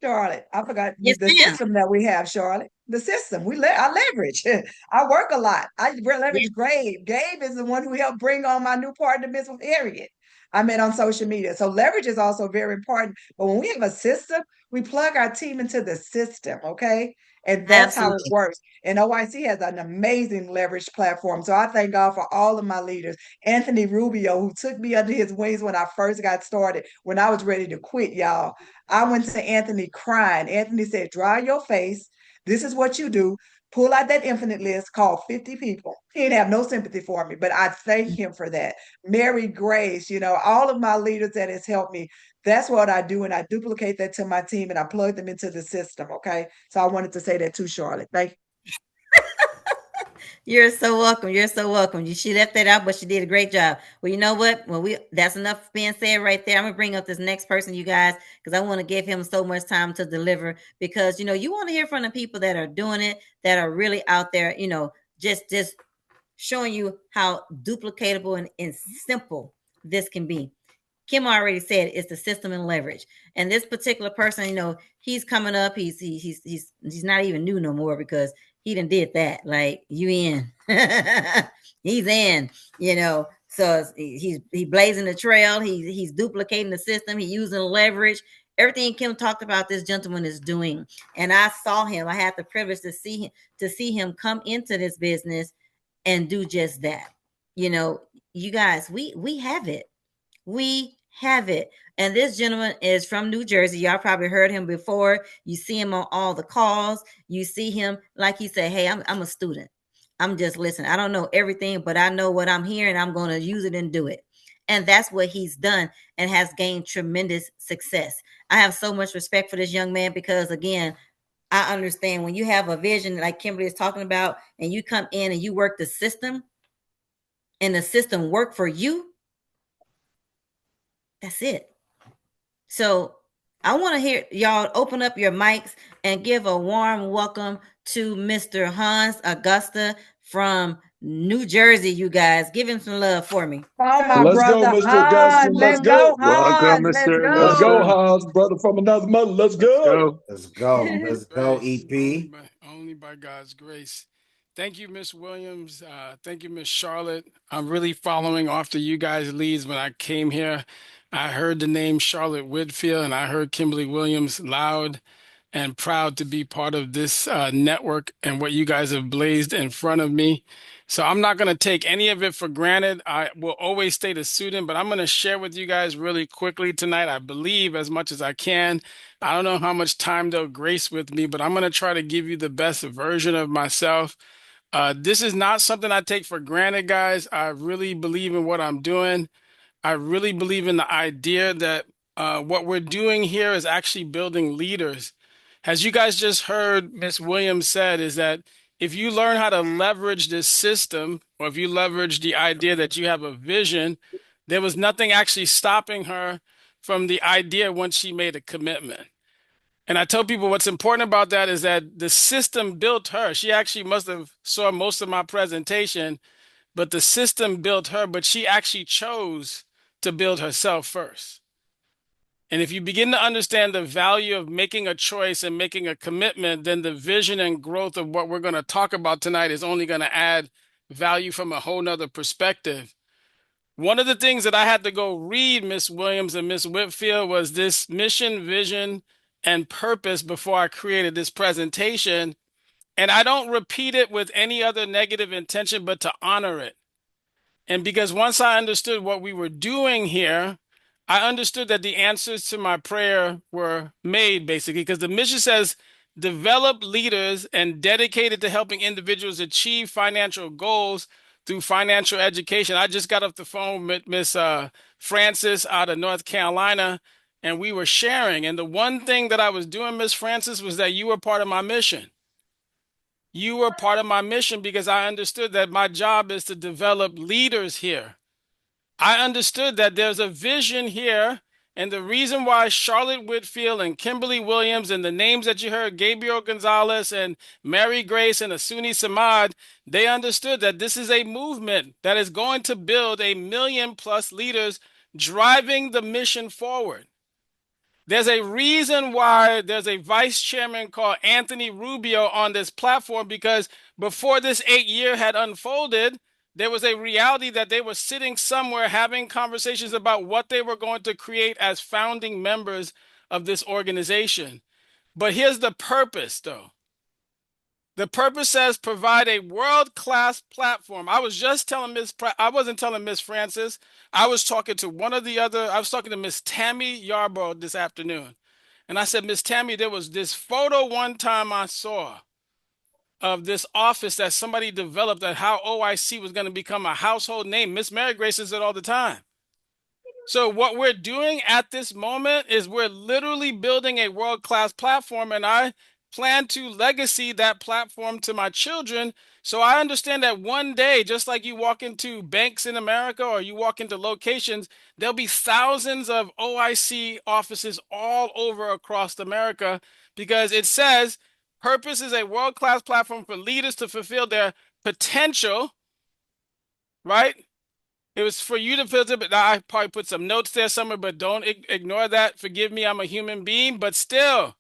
Charlotte, I forgot Yes, the ma'am. system that we have, Charlotte. The system I leverage. I work a lot. I leverage Gabe. Gabe is the one who helped bring on my new partner, Miss Harriet. I met on social media. So leverage is also very important. But when we have a system, we plug our team into the system, okay? And that's how it Absolutely. works. And OIC has an amazing leverage platform. So I thank God for all of my leaders. Anthony Rubio, who took me under his wings when I first got started, when I was ready to quit, y'all. I went to Anthony crying. Anthony said, dry your face. This is what you do. Pull out that infinite list, call 50 people. He didn't have no sympathy for me, but I thank him for that. Mary Grace, all of my leaders that has helped me. That's what I do, and I duplicate that to my team and I plug them into the system. Okay. So I wanted to say that too, Charlotte. Thank you. You're so welcome. You're so welcome. She left that out, but she did a great job. Well, you know what? Well, that's enough being said right there. I'm gonna bring up this next person, you guys, because I want to give him so much time to deliver. Because you want to hear from the people that are doing it, that are really out there. Just showing you how duplicatable and simple this can be. Kim already said it's the system and leverage. And this particular person, he's coming up. He's not even new no more because he done did that. Like, you in, he's in. So he blazing the trail. He's duplicating the system. He using leverage. Everything Kim talked about, this gentleman is doing. And I saw him. I had the privilege to see him come into this business and do just that. You guys, we have it. We have it. And this gentleman is from New Jersey. Y'all probably heard him before. You see him on all the calls. You see him, like he said, hey, I'm a student. I'm just listening. I don't know everything, but I know what I'm hearing. I'm going to use it and do it. And that's what he's done and has gained tremendous success. I have so much respect for this young man because, again, I understand when you have a vision like Kimberly is talking about and you come in and you work the system and the system work for you, that's it. So I want to hear y'all open up your mics and give a warm welcome to Mr. Hans Augusta from New Jersey. You guys, give him some love for me. Oh, my Let's go, brother Mr. Augusta. Hans. Let's Let's go, go. Welcome, Hans. Let's Mr. Let's go, go. Augusta. Hans, brother from another mother. Let's Let's go. go. Let's go. God's Let's go, grace, EP. only by God's grace. Thank you, Miss Williams. Thank you, Miss Charlotte. I'm really following after you guys' leads. When I came here, I heard the name Charlotte Whitfield and I heard Kimberly Williams loud and proud to be part of this network and what you guys have blazed in front of me. So I'm not going to take any of it for granted. I will always stay the student, but I'm going to share with you guys really quickly tonight. I believe as much as I can. I don't know how much time they'll grace with me, but I'm going to try to give you the best version of myself. This is not something I take for granted, guys. I really believe in what I'm doing. I really believe in the idea that what we're doing here is actually building leaders. As you guys just heard Miss Williams said, is that if you learn how to leverage this system, or if you leverage the idea that you have a vision, there was nothing actually stopping her from the idea once she made a commitment. And I tell people what's important about that is that the system built her. She actually must have saw most of my presentation, but the system built her, but she actually chose to build herself first. And if you begin to understand the value of making a choice and making a commitment, then the vision and growth of what we're going to talk about tonight is only going to add value from a whole nother perspective. One of the things that I had to go read, Miss Williams and Miss Whitfield, was this mission, vision, and purpose before I created this presentation. And I don't repeat it with any other negative intention, but to honor it. And because once I understood what we were doing here, I understood that the answers to my prayer were made, basically, because the mission says develop leaders and dedicated to helping individuals achieve financial goals through financial education. I just got off the phone with Miss Francis out of North Carolina, and we were sharing. And the one thing that I was doing, Miss Francis, was that you were part of my mission. You were part of my mission because I understood that my job is to develop leaders here. I understood that there's a vision here, and the reason why Charlotte Whitfield and Kimberly Williams and the names that you heard, Gabriel Gonzalez and Mary Grace and Asuni Samad, they understood that this is a movement that is going to build 1,000,000+ leaders driving the mission forward. There's a reason why there's a vice chairman called Anthony Rubio on this platform, because before this 8 year had unfolded, there was a reality that they were sitting somewhere having conversations about what they were going to create as founding members of this organization. But here's the purpose, though. The purpose says provide a world-class platform. I was just telling I wasn't telling Miss Francis. I was talking to I was talking to Miss Tammy Yarborough this afternoon. And I said, Miss Tammy, there was this photo one time I saw of this office that somebody developed at how OIC was going to become a household name. Miss Mary Grace says it all the time. So what we're doing at this moment is we're literally building a world-class platform, and I plan to legacy that platform to my children. So I understand that one day, just like you walk into banks in America or you walk into locations, there'll be thousands of OIC offices all over across America, because it says purpose is a world-class platform for leaders to fulfill their potential, right? It was for you to filter, but I probably put some notes there somewhere, but don't ignore that. Forgive me, I'm a human being, but still,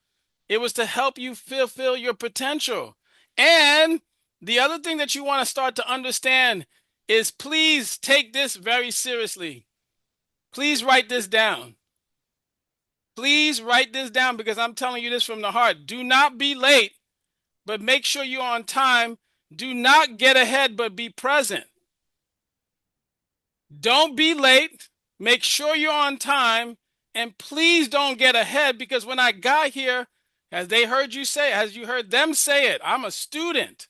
it was to help you fulfill your potential. And the other thing that you want to start to understand is, please take this very seriously. Please write this down. Please write this down, because I'm telling you this from the heart. Do not be late, but make sure you're on time. Do not get ahead, but be present. Don't be late. Make sure you're on time. And please don't get ahead, because when I got here, as you heard them say it, I'm a student.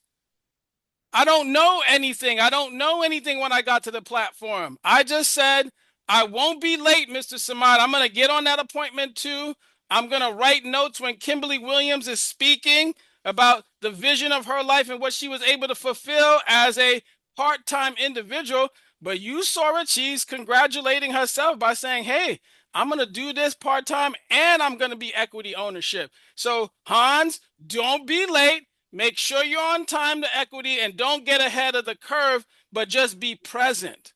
I don't know anything. I don't know anything when I got to the platform. I just said, I won't be late, Mr. Samad. I'm going to get on that appointment too. I'm going to write notes when Kimberly Williams is speaking about the vision of her life and what she was able to fulfill as a part-time individual. But you saw it. She's congratulating herself by saying, hey, I'm going to do this part-time and I'm going to be equity ownership. So Hans, don't be late. Make sure you're on time to equity and don't get ahead of the curve, but just be present.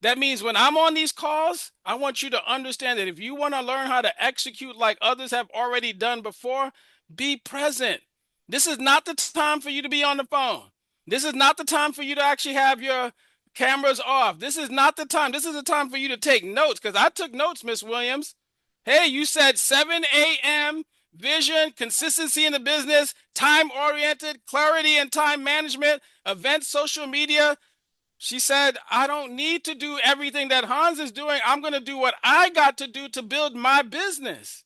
That means when I'm on these calls, I want you to understand that if you want to learn how to execute like others have already done before, be present. This is not the time for you to be on the phone. This is not the time for you to actually have your cameras off. This is not the time. This is the time for you to take notes, because I took notes, Miss Williams. Hey, you said 7 a.m., vision, consistency in the business, time-oriented, clarity and time management, events, social media. She said, I don't need to do everything that Hans is doing. I'm going to do what I got to do to build my business.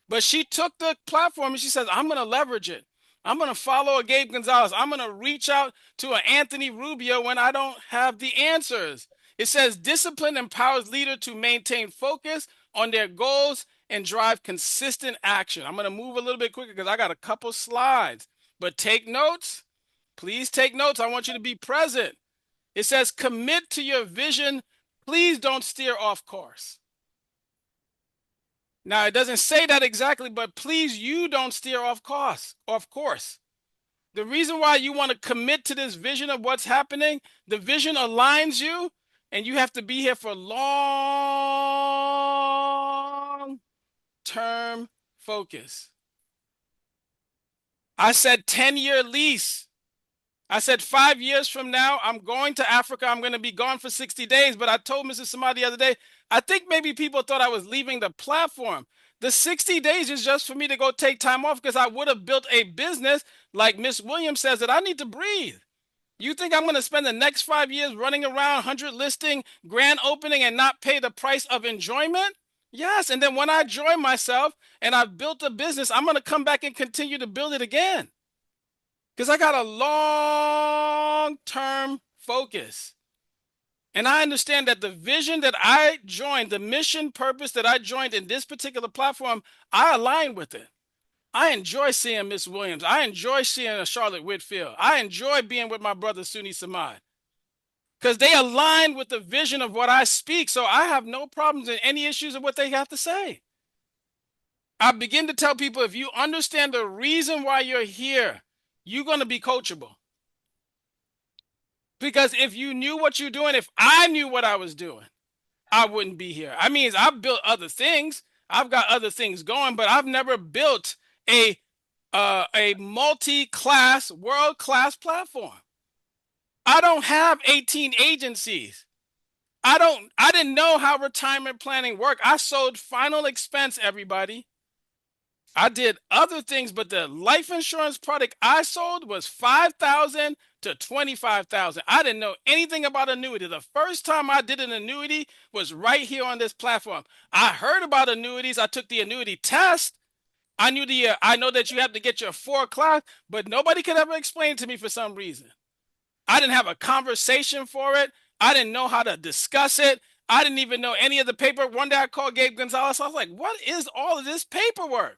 But she took the platform and she says, I'm going to leverage it. I'm going to follow a Gabe Gonzalez. I'm going to reach out to an Anthony Rubio when I don't have the answers. It says discipline empowers leader to maintain focus on their goals and drive consistent action. I'm going to move a little bit quicker because I got a couple slides, but take notes. Please take notes. I want you to be present. It says commit to your vision. Please don't steer off course. Now, it doesn't say that exactly, but please, you don't steer off course. The reason why you want to commit to this vision of what's happening, the vision aligns you, and you have to be here for long-term focus. I said 10-year lease. I said 5 years from now, I'm going to Africa. I'm going to be gone for 60 days. But I told Mrs. Samad the other day, I think maybe people thought I was leaving the platform. The 60 days is just for me to go take time off, because I would have built a business, like Miss Williams says, that I need to breathe. You think I'm going to spend the next 5 years running around 100 listing, grand opening, and not pay the price of enjoyment? Yes. And then when I enjoy myself and I've built a business, I'm going to come back and continue to build it again. Because I got a long-term focus. And I understand that the vision that I joined, the mission purpose that I joined in this particular platform, I align with it. I enjoy seeing Miss Williams. I enjoy seeing a Charlotte Whitfield. I enjoy being with my brother, Suni Samad. Because they align with the vision of what I speak. So I have no problems in any issues of what they have to say. I begin to tell people, if you understand the reason why you're here, you're going to be coachable. Because if you knew what you're doing, if I knew what I was doing, I wouldn't be here. I mean, I've built other things. I've got other things going, but I've never built a multi-class, world-class platform. I don't have 18 agencies. I didn't know how retirement planning worked. I sold final expense, everybody. I did other things, but the life insurance product I sold was $5,000 to $25,000. I didn't know anything about annuity. The first time I did an annuity was right here on this platform. I heard about annuities. I took the annuity test. I know that you have to get your 4 o'clock, but nobody could ever explain it to me for some reason. I didn't have a conversation for it. I didn't know how to discuss it. I didn't even know any of the paper. One day I called Gabe Gonzalez. I was like, what is all of this paperwork?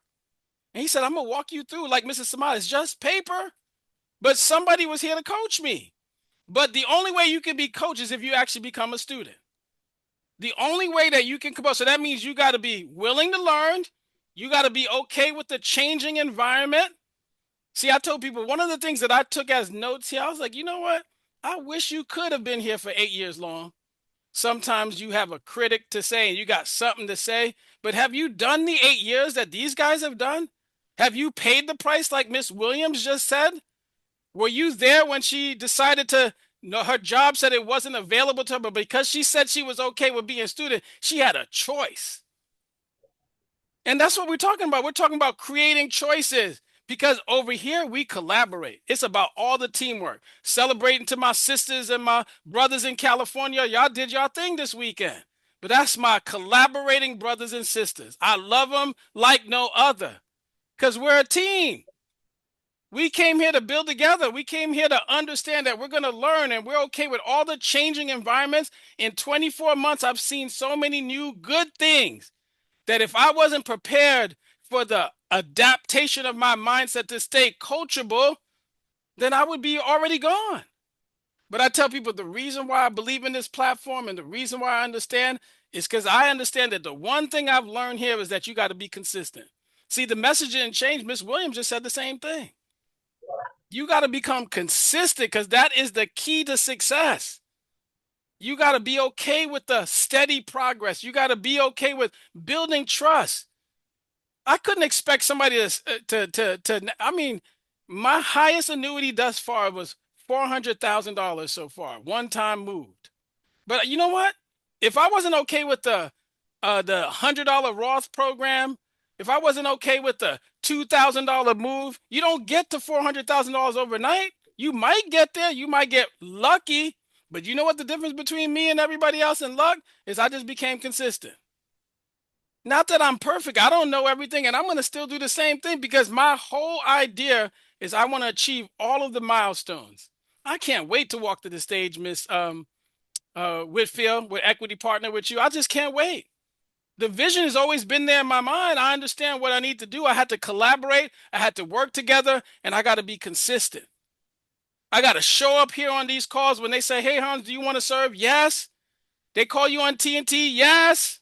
And he said, I'm going to walk you through, like Mrs. Samad, it's just paper. But somebody was here to coach me. But the only way you can be coached is if you actually become a student. The only way that you can come up, so that means you got to be willing to learn. You got to be okay with the changing environment. See, I told people one of the things that I took as notes here, I was like, you know what? I wish you could have been here for 8 years long. Sometimes you have a critic to say and you got something to say, but have you done the 8 years that these guys have done? Have you paid the price like Miss Williams just said? Were you there when she decided to, her job said it wasn't available to her, but because she said she was okay with being a student, she had a choice. And that's what we're talking about. We're talking about creating choices because over here we collaborate. It's about all the teamwork. Celebrating to my sisters and my brothers in California. Y'all did y'all thing this weekend. But that's my collaborating brothers and sisters. I love them like no other because we're a team. We came here to build together. We came here to understand that we're going to learn and we're okay with all the changing environments. In 24 months, I've seen so many new good things that if I wasn't prepared for the adaptation of my mindset to stay coachable, then I would be already gone. But I tell people the reason why I believe in this platform and the reason why I understand is because I understand that the one thing I've learned here is that you got to be consistent. See, the message didn't change. Miss Williams just said the same thing. You got to become consistent because that is the key to success. You got to be okay with the steady progress. You got to be okay with building trust. I couldn't expect somebody I mean, my highest annuity thus far was $400,000 so far, one time moved. But you know what? If I wasn't okay with the $100 Roth program, if I wasn't okay with the $2,000 move, you don't get to $400,000 overnight. You might get there. You might get lucky. But you know what the difference between me and everybody else in luck is? I just became consistent. Not that I'm perfect. I don't know everything, and I'm going to still do the same thing because my whole idea is I want to achieve all of the milestones. I can't wait to walk to the stage, Miss Whitfield, with Equity Partner with you. I just can't wait. The vision has always been there in my mind. I understand what I need to do. I had to collaborate. I had to work together, and I got to be consistent. I got to show up here on these calls when they say, hey, Hans, do you want to serve? Yes. They call you on TNT? Yes.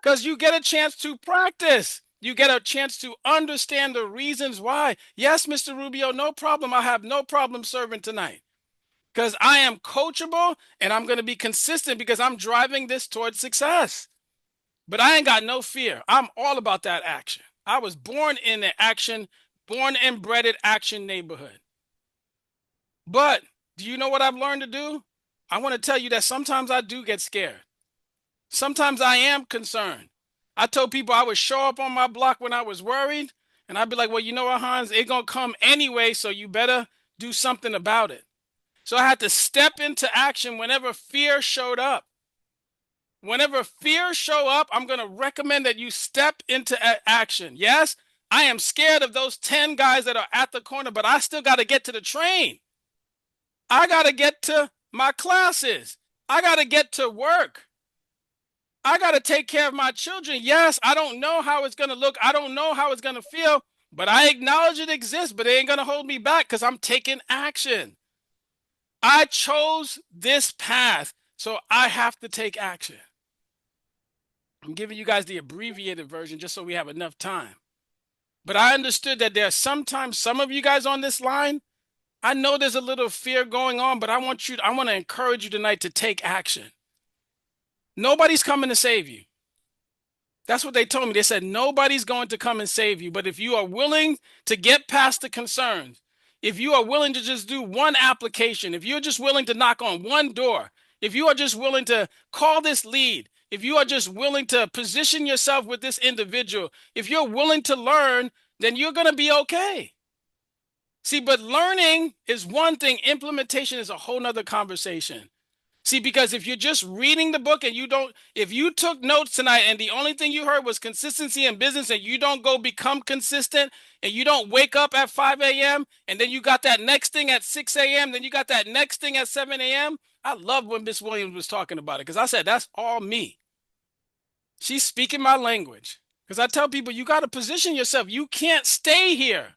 Because you get a chance to practice. You get a chance to understand the reasons why. Yes, Mr. Rubio, no problem. I have no problem serving tonight. Because I am coachable and I'm going to be consistent because I'm driving this towards success. But I ain't got no fear. I'm all about that action. I was born in an action, born and bred in action neighborhood. But do you know what I've learned to do? I want to tell you that sometimes I do get scared. Sometimes I am concerned. I told people I would show up on my block when I was worried, and I'd be like, well, you know what, Hans, it's going to come anyway, so you better do something about it. So I had to step into action whenever fear showed up. Whenever fear show up, I'm going to recommend that you step into action. Yes, I am scared of those 10 guys that are at the corner, but I still got to get to the train. I got to get to my classes. I got to get to work. I got to take care of my children. Yes, I don't know how it's going to look. I don't know how it's going to feel, but I acknowledge it exists, but it ain't going to hold me back because I'm taking action. I chose this path, so I have to take action. I'm giving you guys the abbreviated version just so we have enough time. But I understood that there are sometimes some of you guys on this line, I know there's a little fear going on, but I want to encourage you tonight to take action. Nobody's coming to save you. That's what they told me. They said, nobody's going to come and save you. But if you are willing to get past the concerns, if you are willing to just do one application, if you're just willing to knock on one door, if you are just willing to call this lead, if you are just willing to position yourself with this individual, if you're willing to learn, then you're going to be okay. See, but learning is one thing, implementation is a whole nother conversation. See, because if you're just reading the book and if you took notes tonight and the only thing you heard was consistency in business and you don't go become consistent and you don't wake up at 5 a.m. and then you got that next thing at 6 a.m., then you got that next thing at 7 a.m. I love when Miss Williams was talking about it because I said, that's all me. She's speaking my language because I tell people, you got to position yourself. You can't stay here.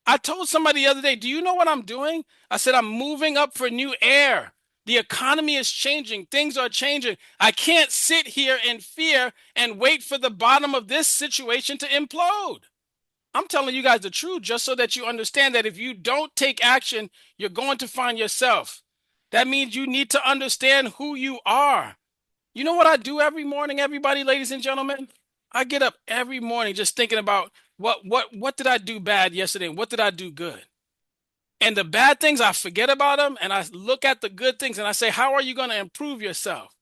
I told somebody the other day, do you know what I'm doing? I said, I'm moving up for new air. The economy is changing. Things are changing. I can't sit here in fear and wait for the bottom of this situation to implode. I'm telling you guys the truth just so that you understand that if you don't take action, you're going to find yourself. That means you need to understand who you are. You know what I do every morning, everybody, ladies and gentlemen? I get up every morning just thinking about what did I do bad yesterday? What did I do good? And the bad things, I forget about them and I look at the good things and I say, how are you going to improve yourself?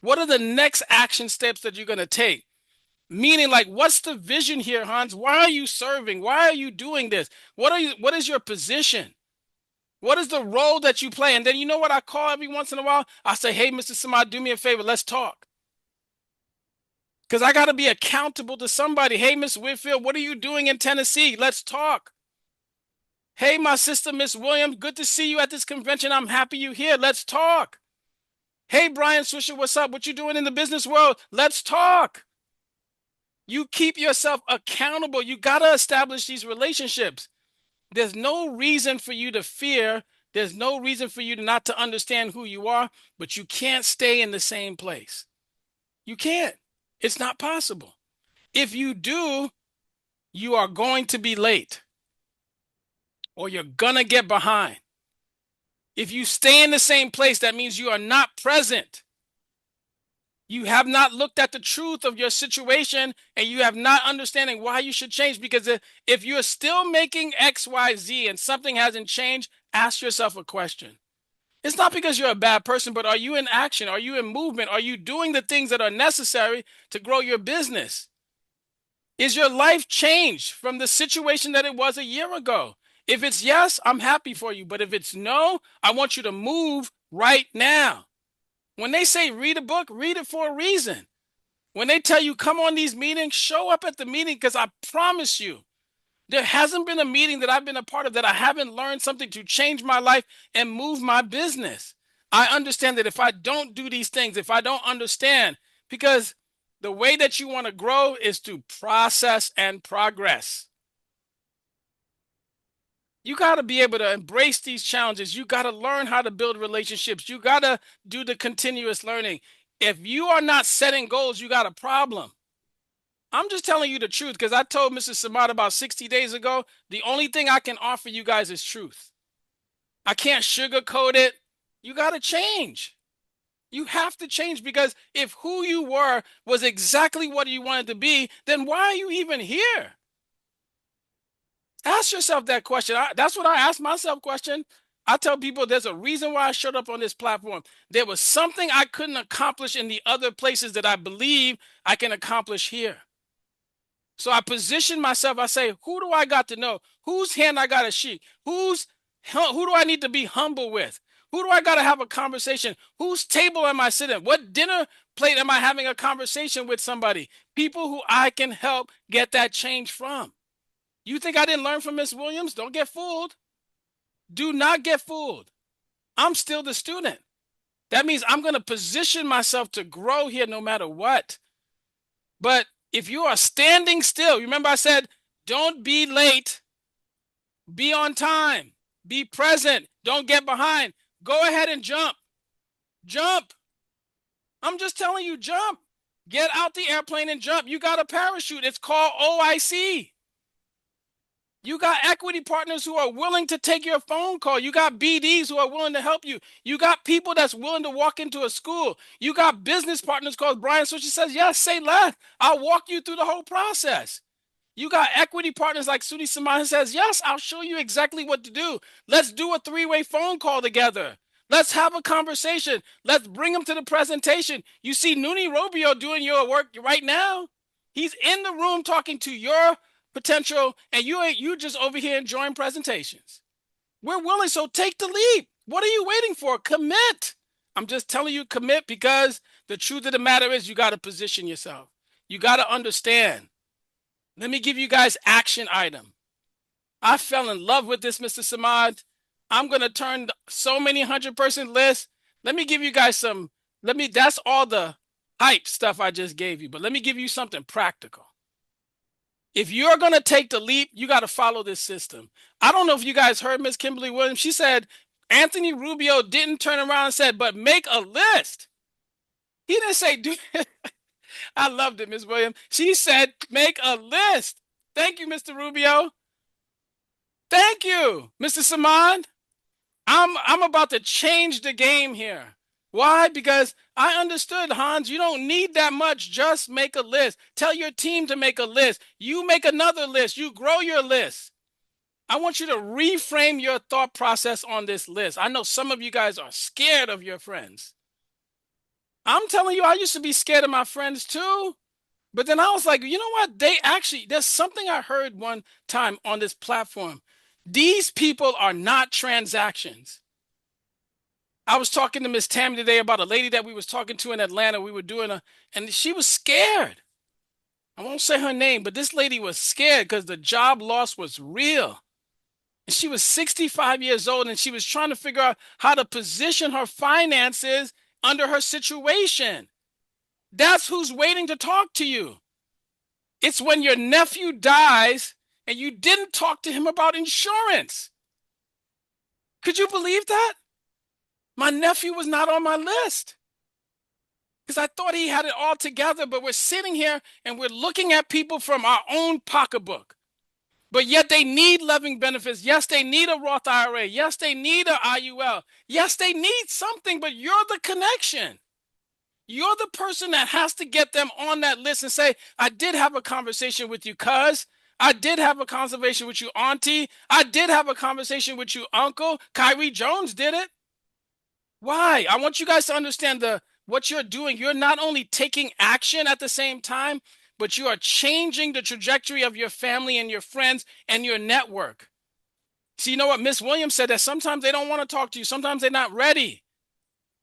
What are the next action steps that you're going to take? Meaning, like, what's the vision here, Hans? Why are you serving? Why are you doing this? What is your position? What is the role that you play? And then you know what I call every once in a while? I say, hey, Mr. Samad, do me a favor. Let's talk. Because I got to be accountable to somebody. Hey, Miss Whitfield, what are you doing in Tennessee? Let's talk. Hey, my sister, Miss Williams, good to see you at this convention. I'm happy you're here. Let's talk. Hey, Brian Swisher, what's up? What you doing in the business world? Let's talk. You keep yourself accountable. You got to establish these relationships. There's no reason for you to fear. There's no reason for you not to understand who you are, but you can't stay in the same place. You can't. It's not possible. If you do, you are going to be late or you're going to get behind. If you stay in the same place, that means you are not present. You have not looked at the truth of your situation and you have not understanding why you should change. Because if you're still making X, Y, Z and something hasn't changed, ask yourself a question. It's not because you're a bad person, but are you in action? Are you in movement? Are you doing the things that are necessary to grow your business? Is your life changed from the situation that it was a year ago? If it's yes, I'm happy for you. But if it's no, I want you to move right now. When they say read a book, read it for a reason. When they tell you come on these meetings, show up at the meeting because I promise you, there hasn't been a meeting that I've been a part of that I haven't learned something to change my life and move my business. I understand that if I don't do these things, if I don't understand, because the way that you want to grow is to process and progress. You got to be able to embrace these challenges. You got to learn how to build relationships. You got to do the continuous learning. If you are not setting goals, you got a problem. I'm just telling you the truth because I told Mrs. Samad about 60 days ago, the only thing I can offer you guys is truth. I can't sugarcoat it. You got to change. You have to change because if who you were was exactly what you wanted to be, then why are you even here? Ask yourself that question. That's what I ask myself question. I tell people there's a reason why I showed up on this platform. There was something I couldn't accomplish in the other places that I believe I can accomplish here. So I position myself. I say, who do I got to know? Whose hand I got to shake? Who do I need to be humble with? Who do I got to have a conversation? Whose table am I sitting? What dinner plate am I having a conversation with somebody? People who I can help get that change from. You think I didn't learn from Miss Williams? Don't get fooled. Do not get fooled. I'm still the student. That means I'm going to position myself to grow here no matter what. But if you are standing still, remember I said, don't be late. Be on time. Be present. Don't get behind. Go ahead and jump. Jump. I'm just telling you, jump. Get out the airplane and jump. You got a parachute. It's called OIC. You got equity partners who are willing to take your phone call. You got BDs who are willing to help you. You got people that's willing to walk into a school. You got business partners called Brian Swisher says, yes, say less. I'll walk you through the whole process. You got equity partners like Sudi Samana says, yes, I'll show you exactly what to do. Let's do a three-way phone call together. Let's have a conversation. Let's bring him to the presentation. You see Nuni Robio doing your work right now. He's in the room talking to your potential, and you just over here enjoying presentations. We're willing, so take the leap. What are you waiting for? Commit. I'm just telling you, commit, because the truth of the matter is you got to position yourself. You got to understand. Let me give you guys action item. I fell in love with this, Mr. Samad. I'm going to turn so many 100-person lists. Let me give you guys some, that's all the hype stuff I just gave you, but let me give you something practical. If you're going to take the leap, you got to follow this system. I don't know if you guys heard Miss Kimberly Williams. She said Anthony Rubio didn't turn around and said, but make a list. He didn't say, do I loved it, Ms. Williams. She said, make a list. Thank you, Mr. Rubio. Thank you, Mr. Samad. I'm about to change the game here. Why? Because I understood, Hans, you don't need that much. Just make a list. Tell your team to make a list. You make another list. You grow your list. I want you to reframe your thought process on this list. I know some of you guys are scared of your friends. I'm telling you, I used to be scared of my friends too. But then I was like, you know what? There's something I heard one time on this platform. These people are not transactions. I was talking to Miss Tammy today about a lady that we was talking to in Atlanta. We were doing and she was scared. I won't say her name, but this lady was scared because the job loss was real. And she was 65 years old, and she was trying to figure out how to position her finances under her situation. That's who's waiting to talk to you. It's when your nephew dies and you didn't talk to him about insurance. Could you believe that? My nephew was not on my list because I thought he had it all together, but we're sitting here and we're looking at people from our own pocketbook. But yet they need living benefits. Yes, they need a Roth IRA. Yes, they need an IUL. Yes, they need something, but you're the connection. You're the person that has to get them on that list and say, I did have a conversation with you, cuz. I did have a conversation with you, auntie. I did have a conversation with you, uncle. Kyrie Jones did it. Why? I want you guys to understand what you're doing. You're not only taking action at the same time, but you are changing the trajectory of your family and your friends and your network. So you know what? Miss Williams said that sometimes they don't want to talk to you. Sometimes they're not ready.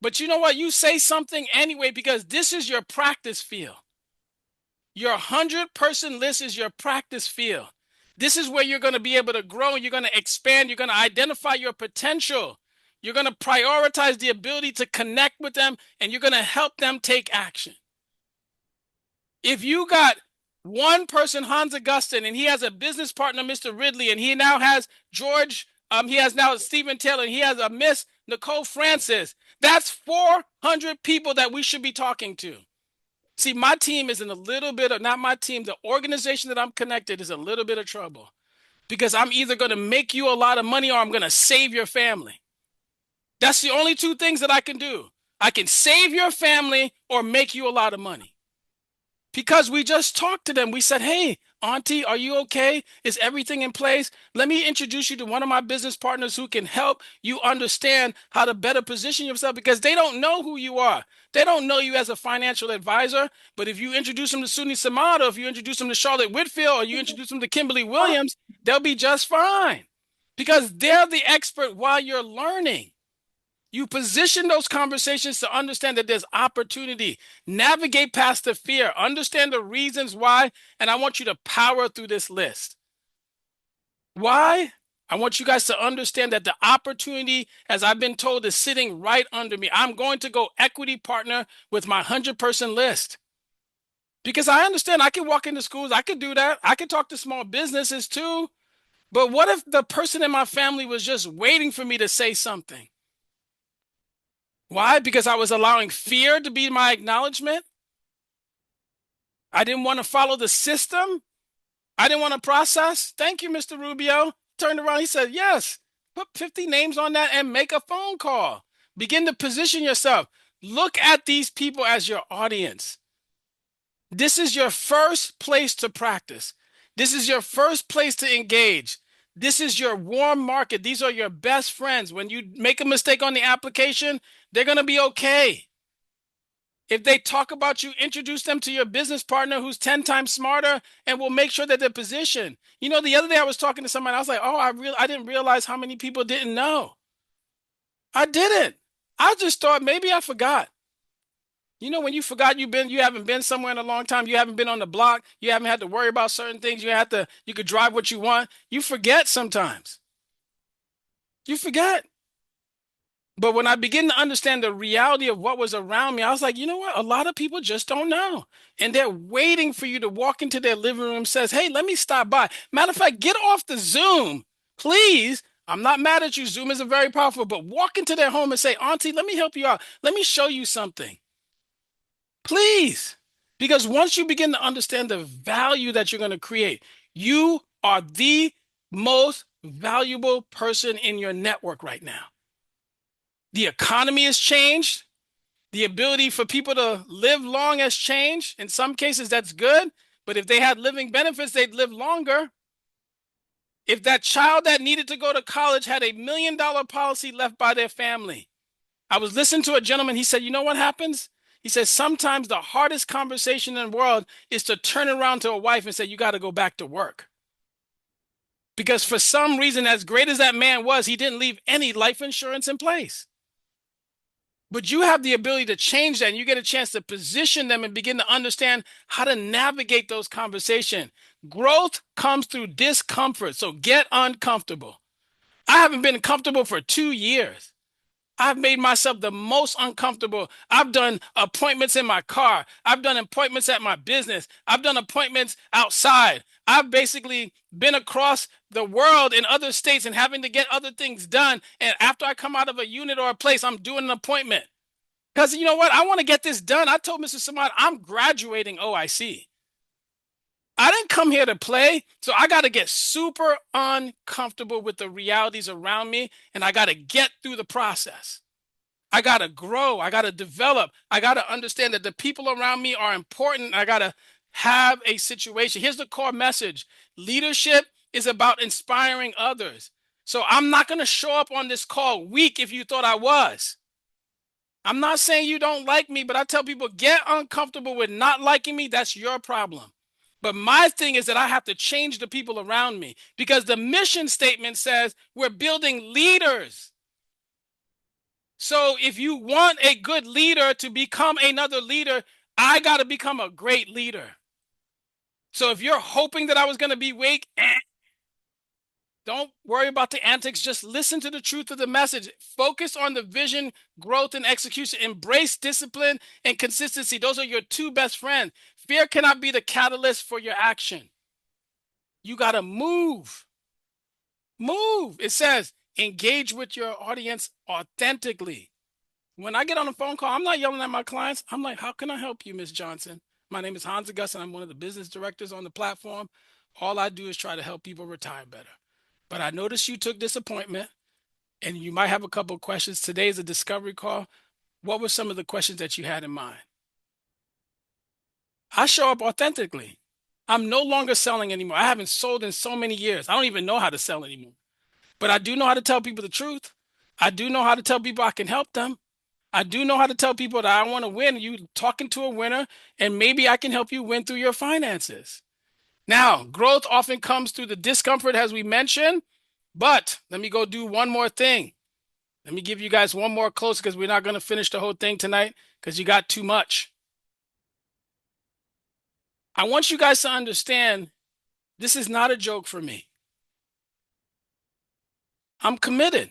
But you know what? You say something anyway because this is your practice field. Your 100-person list is your practice field. This is where you're going to be able to grow. You're going to expand. You're going to identify your potential. You're going to prioritize the ability to connect with them, and you're going to help them take action. If you got one person, Hans Augustin, and he has a business partner, Mr. Ridley, and he now has George, he has now Stephen Taylor, and he has a Miss Nicole Francis, that's 400 people that we should be talking to. See, my team is in a little bit of, not my team, the organization that I'm connected is a little bit of trouble because I'm either going to make you a lot of money or I'm going to save your family. That's the only two things that I can do. I can save your family or make you a lot of money. Because we just talked to them. We said, hey, auntie, are you okay? Is everything in place? Let me introduce you to one of my business partners who can help you understand how to better position yourself because they don't know who you are. They don't know you as a financial advisor. But if you introduce them to Suni Samad, or if you introduce them to Charlotte Whitfield, or you introduce them to Kimberly Williams, they'll be just fine because they're the expert while you're learning. You position those conversations to understand that there's opportunity. Navigate past the fear. Understand the reasons why. And I want you to power through this list. Why? I want you guys to understand that the opportunity, as I've been told, is sitting right under me. I'm going to go equity partner with my 100-person list. Because I understand I can walk into schools. I could do that. I can talk to small businesses too. But what if the person in my family was just waiting for me to say something? Why? Because I was allowing fear to be my acknowledgement. I didn't want to follow the system. I didn't want to process. Thank you, Mr. Rubio. Turned around. He said, yes, put 50 names on that and make a phone call. Begin to position yourself. Look at these people as your audience. This is your first place to practice. This is your first place to engage. This is your warm market. These are your best friends. When you make a mistake on the application, they're going to be okay. If they talk about you, introduce them to your business partner who's 10 times smarter and will make sure that they're positioned. You know, the other day I was talking to somebody. I was like, oh, I didn't realize how many people didn't know. I didn't. I just thought maybe I forgot. You know, when you forgot you haven't been somewhere in a long time, you haven't been on the block, you haven't had to worry about certain things, you could drive what you want. You forget sometimes. You forget. But when I begin to understand the reality of what was around me, I was like, you know what? A lot of people just don't know. And they're waiting for you to walk into their living room and says, hey, let me stop by. Matter of fact, get off the Zoom, please. I'm not mad at you. Zoom is a very powerful, but walk into their home and say, Auntie, let me help you out. Let me show you something. Please. Because once you begin to understand the value that you're going to create, you are the most valuable person in your network right now. The economy has changed. The ability for people to live long has changed. In some cases, that's good. But if they had living benefits, they'd live longer. If that child that needed to go to college had $1 million policy left by their family. I was listening to a gentleman. He said, you know what happens? He says, sometimes the hardest conversation in the world is to turn around to a wife and say, you got to go back to work. Because for some reason, as great as that man was, he didn't leave any life insurance in place. But you have the ability to change that, and you get a chance to position them and begin to understand how to navigate those conversations. Growth comes through discomfort, so get uncomfortable. I haven't been comfortable for 2 years. I've made myself the most uncomfortable. I've done appointments in my car. I've done appointments at my business. I've done appointments outside. I've basically been across the world in other states and having to get other things done. And after I come out of a unit or a place, I'm doing an appointment. Because you know what? I want to get this done. I told Mr. Samad, I'm graduating OIC. I didn't come here to play, so I got to get super uncomfortable with the realities around me, and I got to get through the process. I got to grow. I got to develop. I got to understand that the people around me are important. I got to have a situation. Here's the core message. Leadership is about inspiring others. So I'm not going to show up on this call weak if you thought I was. I'm not saying you don't like me, but I tell people, get uncomfortable with not liking me. That's your problem. But my thing is that I have to change the people around me because the mission statement says we're building leaders. So if you want a good leader to become another leader, I got to become a great leader. So if you're hoping that I was going to be weak, don't worry about the antics. Just listen to the truth of the message. Focus on the vision, growth, and execution. Embrace discipline and consistency. Those are your two best friends. Fear cannot be the catalyst for your action. You got to move. Move. It says engage with your audience authentically. When I get on a phone call, I'm not yelling at my clients. I'm like, how can I help you, Ms. Johnson? My name is Hans Augustin. I'm one of the business directors on the platform. All I do is try to help people retire better. But I noticed you took this appointment and you might have a couple of questions. Today is a discovery call. What were some of the questions that you had in mind? I show up authentically. I'm no longer selling anymore. I haven't sold in so many years. I don't even know how to sell anymore. But I do know how to tell people the truth. I do know how to tell people I can help them. I do know how to tell people that I want to win. You talking to a winner, and maybe I can help you win through your finances. Now, growth often comes through the discomfort, as we mentioned, but let me go do one more thing. Let me give you guys one more close because we're not going to finish the whole thing tonight because you got too much. I want you guys to understand this is not a joke for me. I'm committed.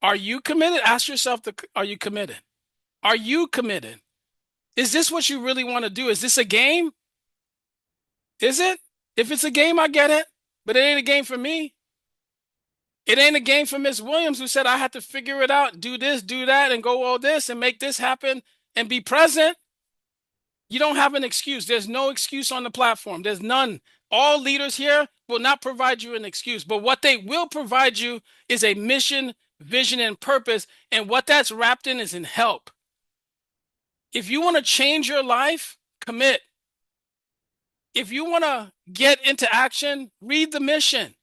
Are you committed? Ask yourself, are you committed? Are you committed? Is this what you really want to do? Is this a game? Is it? If it's a game, I get it. But it ain't a game for me. It ain't a game for Miss Williams who said I had to figure it out, do this, do that, and go all this and make this happen and be present. You don't have an excuse. There's no excuse on the platform. There's none. All leaders here will not provide you an excuse. But what they will provide you is a mission, vision, and purpose. And what that's wrapped in is in help. If you want to change your life, commit. If you want to get into action, read the mission.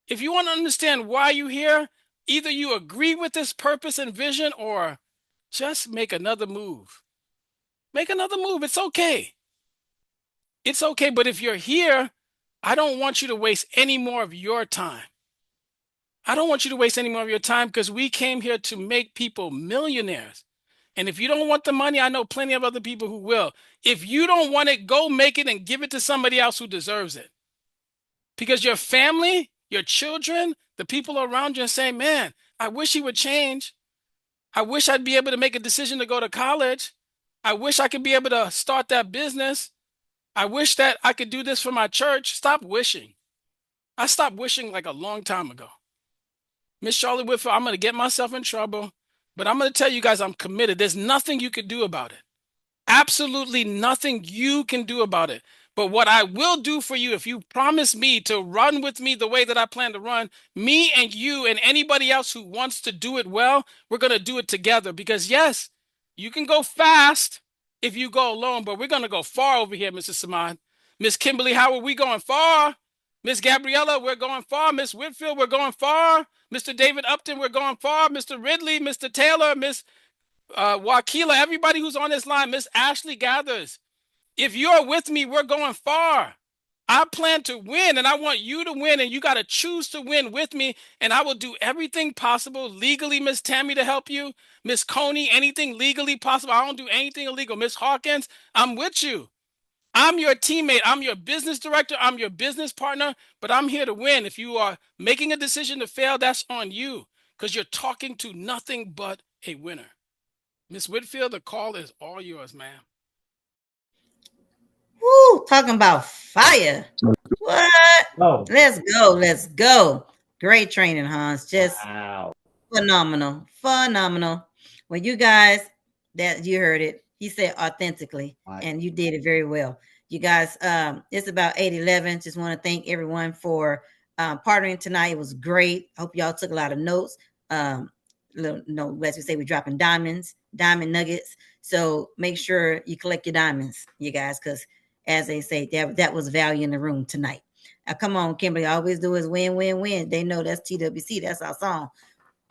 If you want to understand why you're here, either you agree with this purpose and vision or just make another move. Make another move. It's okay. It's okay. But if you're here, I don't want you to waste any more of your time. I don't want you to waste any more of your time because we came here to make people millionaires. And if you don't want the money, I know plenty of other people who will. If you don't want it, go make it and give it to somebody else who deserves it. Because your family, your children, the people around you are saying, man, I wish he would change. I wish I'd be able to make a decision to go to college. I wish I could be able to start that business. I wish that I could do this for my church. Stop wishing. I stopped wishing like a long time ago. Miss Charlotte Whitfield, I'm going to get myself in trouble, but I'm going to tell you guys I'm committed. There's nothing you can do about it. Absolutely nothing you can do about it. But what I will do for you, if you promise me to run with me the way that I plan to run, me and you and anybody else who wants to do it well, we're going to do it together. Because yes, you can go fast if you go alone, but we're going to go far over here, Mrs. Samad. Miss Kimberly Howard, we going far. Miss Gabriella, we're going far. Miss Whitfield, we're going far. Mr. David Upton, we're going far. Mr. Ridley, Mr. Taylor, Miss Wakila, everybody who's on this line, Miss Ashley Gathers. If you're with me, we're going far. I plan to win, and I want you to win, and you got to choose to win with me, and I will do everything possible legally, Miss Tammy, to help you. Miss Coney, anything legally possible. I don't do anything illegal. Miss Hawkins, I'm with you. I'm your teammate. I'm your business director. I'm your business partner, but I'm here to win. If you are making a decision to fail, that's on you because you're talking to nothing but a winner. Miss Whitfield, the call is all yours, ma'am. Woo, talking about fire. What? Oh, Let's go. Let's go. Great training, Hans. Just wow. phenomenal. Phenomenal. Well, you guys, that you heard it. He said authentically, and you did it very well. You guys, it's about 8:11. Just want to thank everyone for partnering tonight. It was great. I hope y'all took a lot of notes. No, as we say, we're dropping diamond nuggets. So make sure you collect your diamonds, you guys, because as they say, that was value in the room tonight. Now, come on, Kimberly. All always do is win, win, win. They know that's TWC. That's our song.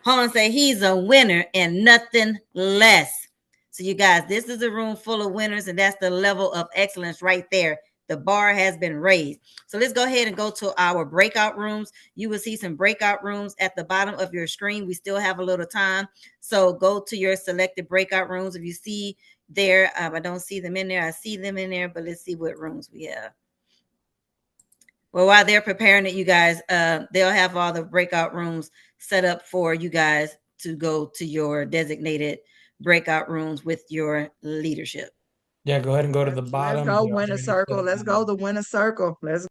Hans say he's a winner and nothing less. So you guys, this is a room full of winners, and that's the level of excellence right there. The bar has been raised. So let's go ahead and go to our breakout rooms. You will see some breakout rooms at the bottom of your screen. We still have a little time. So go to your selected breakout rooms. If you see there, I don't see them in there. I see them in there, but let's see what rooms we have. Well, while they're preparing it, you guys, they'll have all the breakout rooms set up for you guys to go to your designated breakout rooms with your leadership. Yeah, go ahead and go to the bottom. Let's go winner circle. Let's go the winner circle. Let's